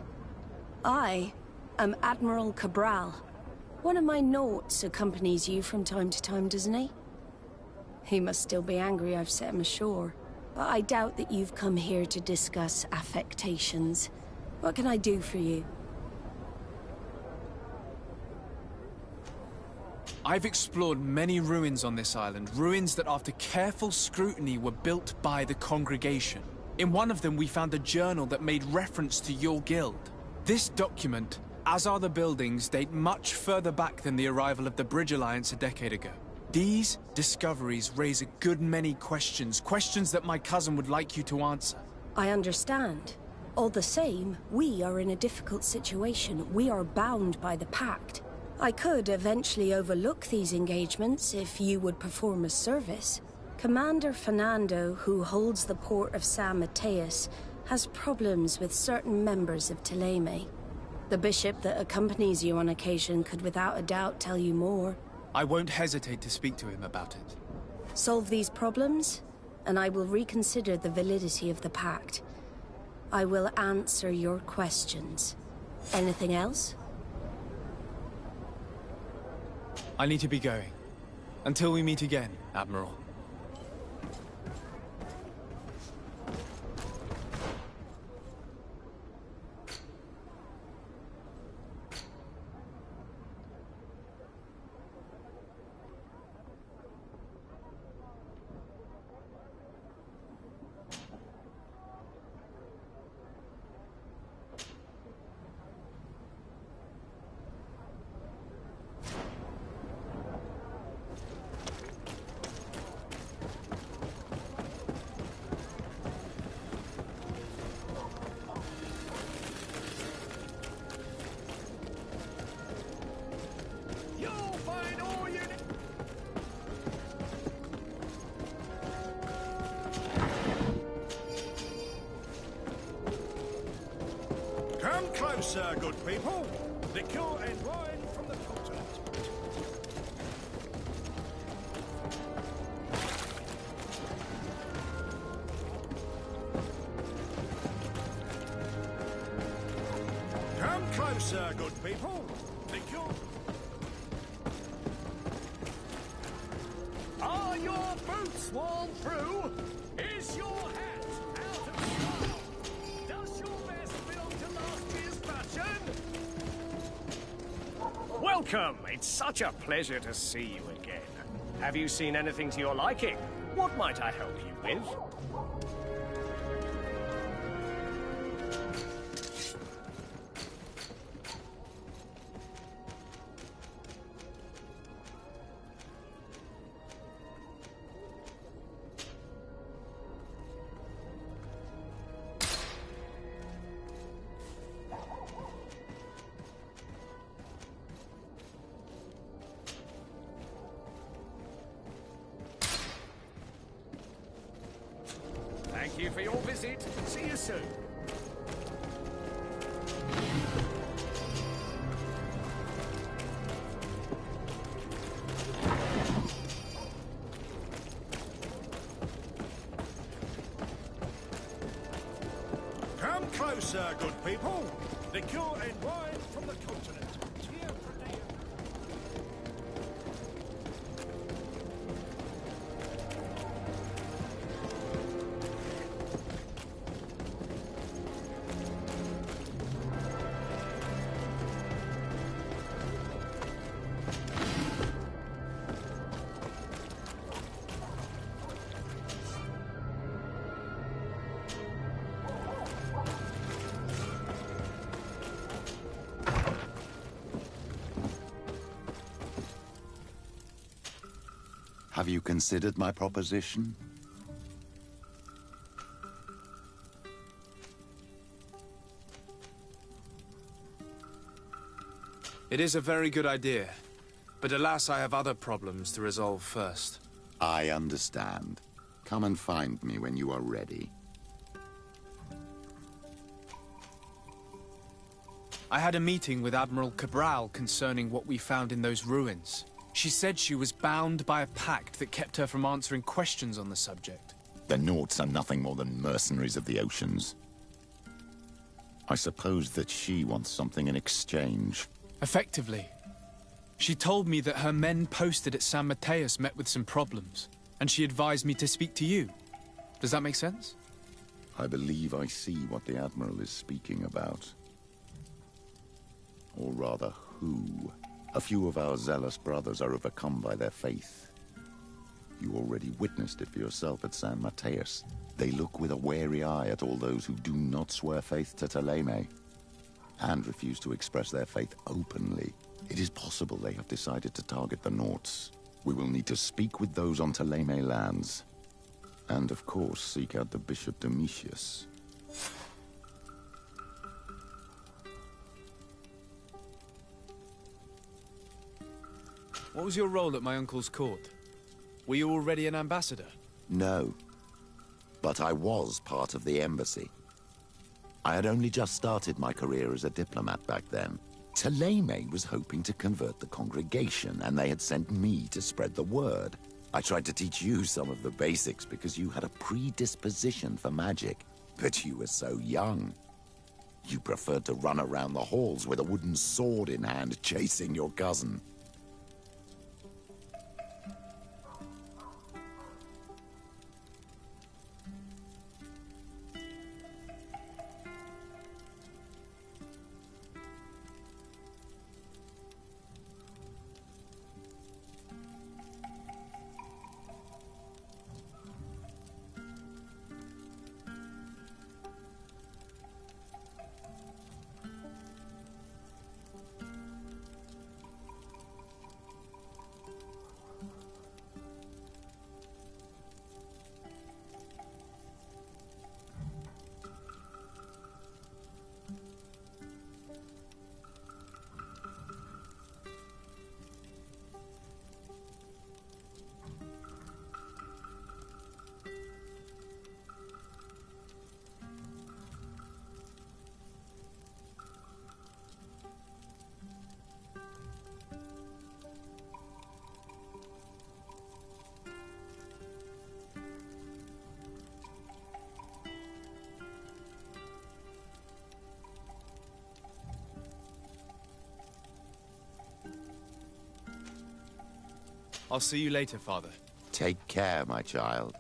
I am Admiral Cabral. One of my naughts accompanies you from time to time, doesn't he? He must still be angry I've set him ashore. But I doubt that you've come here to discuss affectations. What can I do for you? I've explored many ruins on this island, ruins that after careful scrutiny were built by the congregation. In one of them we found a journal that made reference to your guild. This document, as are the buildings, date much further back than the arrival of the Bridge Alliance a decade ago. These discoveries raise a good many questions, questions that my cousin would like you to answer. I understand. All the same, we are in a difficult situation. We are bound by the Pact. I could eventually overlook these engagements if you would perform a service. Commander Fernando, who holds the port of San Mateus, has problems with certain members of Thélème. The bishop that accompanies you on occasion could without a doubt tell you more. I won't hesitate to speak to him about it. Solve these problems, and I will reconsider the validity of the Pact. I will answer your questions. Anything else? I need to be going. Until we meet again, Admiral. Come closer, good people. Liqueur and wine from the continent. Come closer, good people. Liqueur. Are your boots worn through? Is your hat out of style? Does your vest belong to last year's fashion? Welcome! It's such a pleasure to see you again. Have you seen anything to your liking? What might I help you with? Thank you for your visit. See you soon. Come closer, good people. Liqueur and wine from the continent. Here for Deo. Have you considered my proposition? It is a very good idea, but alas, I have other problems to resolve first. I understand. Come and find me when you are ready. I had a meeting with Admiral Cabral concerning what we found in those ruins. She said she was bound by a pact that kept her from answering questions on the subject. The Nauts are nothing more than mercenaries of the oceans. I suppose that she wants something in exchange. Effectively. She told me that her men posted at San Mateus met with some problems, and she advised me to speak to you. Does that make sense? I believe I see what the Admiral is speaking about. Or rather, who? A few of our zealous brothers are overcome by their faith. You already witnessed it for yourself at San Mateus. They look with a wary eye at all those who do not swear faith to Thélème, and refuse to express their faith openly. It is possible they have decided to target the Nauts. We will need to speak with those on Thélème lands. And of course, seek out the Bishop Domitius. What was your role at my uncle's court? Were you already an ambassador? No. But I was part of the embassy. I had only just started my career as a diplomat back then. Thélème was hoping to convert the congregation, and they had sent me to spread the word. I tried to teach you some of the basics because you had a predisposition for magic. But you were so young. You preferred to run around the halls with a wooden sword in hand, chasing your cousin. I'll see you later, Father. Take care, my child.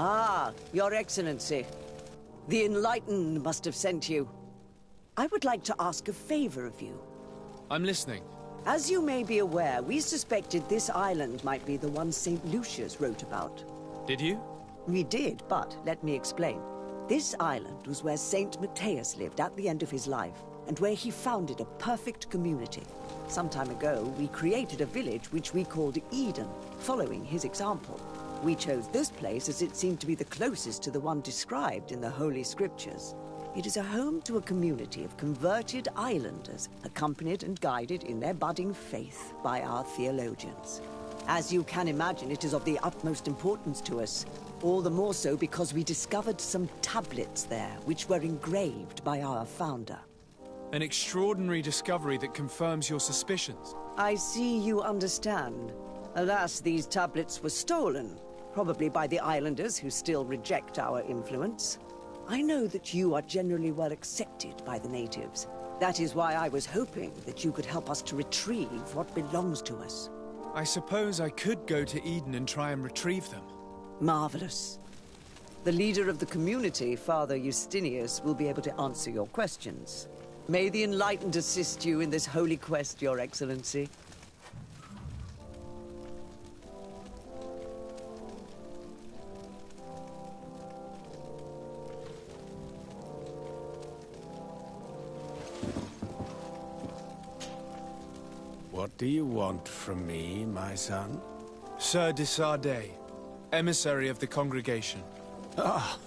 Ah, Your Excellency. The Enlightened must have sent you. I would like to ask a favor of you. I'm listening. As you may be aware, we suspected this island might be the one St. Lucius wrote about. Did you? We did, but let me explain. This island was where St. Matthias lived at the end of his life, and where he founded a perfect community. Some time ago, we created a village which we called Eden, following his example. We chose this place as it seemed to be the closest to the one described in the Holy Scriptures. It is a home to a community of converted islanders, accompanied and guided in their budding faith by our theologians. As you can imagine, it is of the utmost importance to us. All the more so because we discovered some tablets there, which were engraved by our founder. An extraordinary discovery that confirms your suspicions. I see you understand. Alas, these tablets were stolen, probably by the islanders who still reject our influence. I know that you are generally well accepted by the natives. That is why I was hoping that you could help us to retrieve what belongs to us. I suppose I could go to Eden and try and retrieve them. Marvelous. The leader of the community, Father Justinius, will be able to answer your questions. May the Enlightened assist you in this holy quest, Your Excellency. What do you want from me, my son? Sir de Sardet, emissary of the congregation. Ah,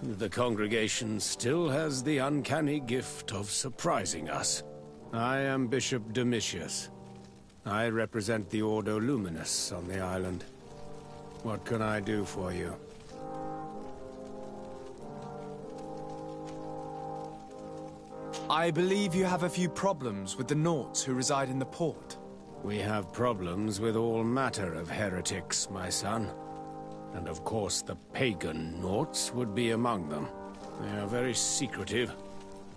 the congregation still has the uncanny gift of surprising us. I am Bishop Domitius. I represent the Ordo Luminous on the island. What can I do for you? I believe you have a few problems with the Nauts who reside in the port. We have problems with all matter of heretics, my son. And of course the pagan Nauts would be among them. They are very secretive,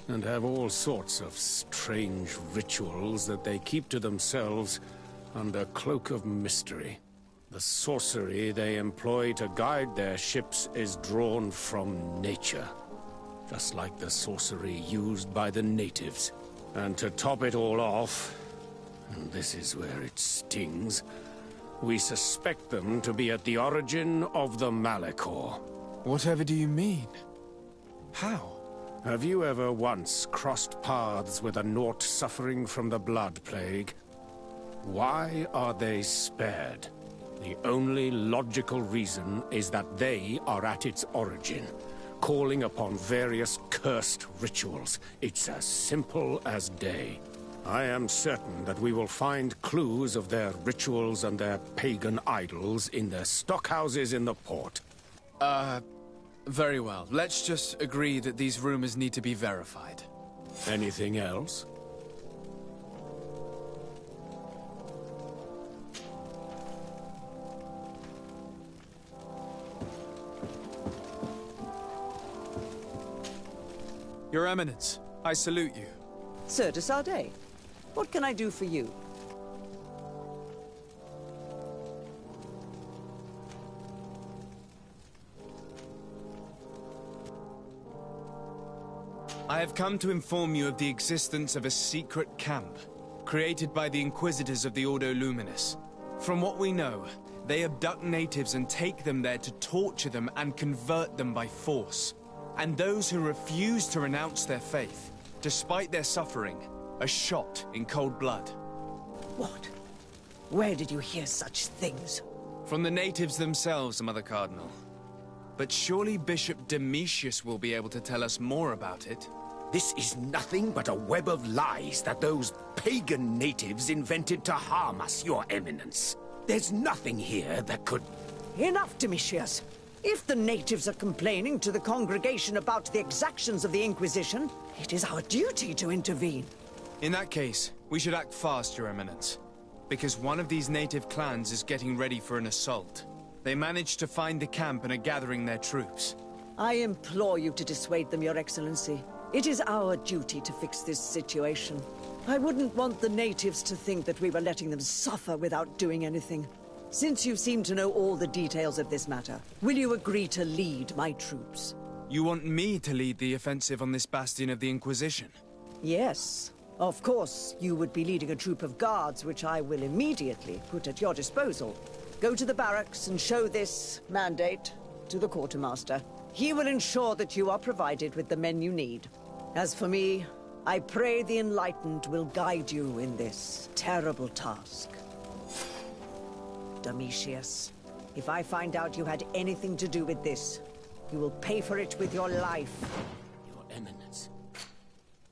and have all sorts of strange rituals that they keep to themselves under cloak of mystery. The sorcery they employ to guide their ships is drawn from nature, just like the sorcery used by the natives. And to top it all off, and this is where it stings, we suspect them to be at the origin of the Malachor. Whatever do you mean? How? Have you ever once crossed paths with a Naut suffering from the Blood Plague? Why are they spared? The only logical reason is that they are at its origin, calling upon various cursed rituals. It's as simple as day. I am certain that we will find clues of their rituals and their pagan idols in their stockhouses in the port. Very well. Let's just agree that these rumors need to be verified. Anything else? Your Eminence, I salute you. Sir de Sardet, what can I do for you? I have come to inform you of the existence of a secret camp, created by the Inquisitors of the Ordo Luminous. From what we know, they abduct natives and take them there to torture them and convert them by force. And those who refuse to renounce their faith, despite their suffering, are shot in cold blood. What? Where did you hear such things? From the natives themselves, Mother Cardinal. But surely Bishop Domitius will be able to tell us more about it. This is nothing but a web of lies that those pagan natives invented to harm us, Your Eminence. There's nothing here that could... Enough, Domitius. If the natives are complaining to the congregation about the exactions of the Inquisition, it is our duty to intervene. In that case, we should act fast, Your Eminence. Because one of these native clans is getting ready for an assault. They managed to find the camp and are gathering their troops. I implore you to dissuade them, Your Excellency. It is our duty to fix this situation. I wouldn't want the natives to think that we were letting them suffer without doing anything. Since you seem to know all the details of this matter, will you agree to lead my troops? You want me to lead the offensive on this bastion of the Inquisition? Yes. Of course, you would be leading a troop of guards, which I will immediately put at your disposal. Go to the barracks and show this mandate to the quartermaster. He will ensure that you are provided with the men you need. As for me, I pray the Enlightened will guide you in this terrible task. Domitius, if I find out you had anything to do with this, you will pay for it with your life. Your Eminence,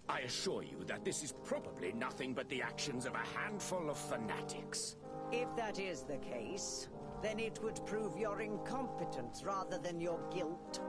I assure you that this is probably nothing but the actions of a handful of fanatics. If that is the case, then it would prove your incompetence rather than your guilt.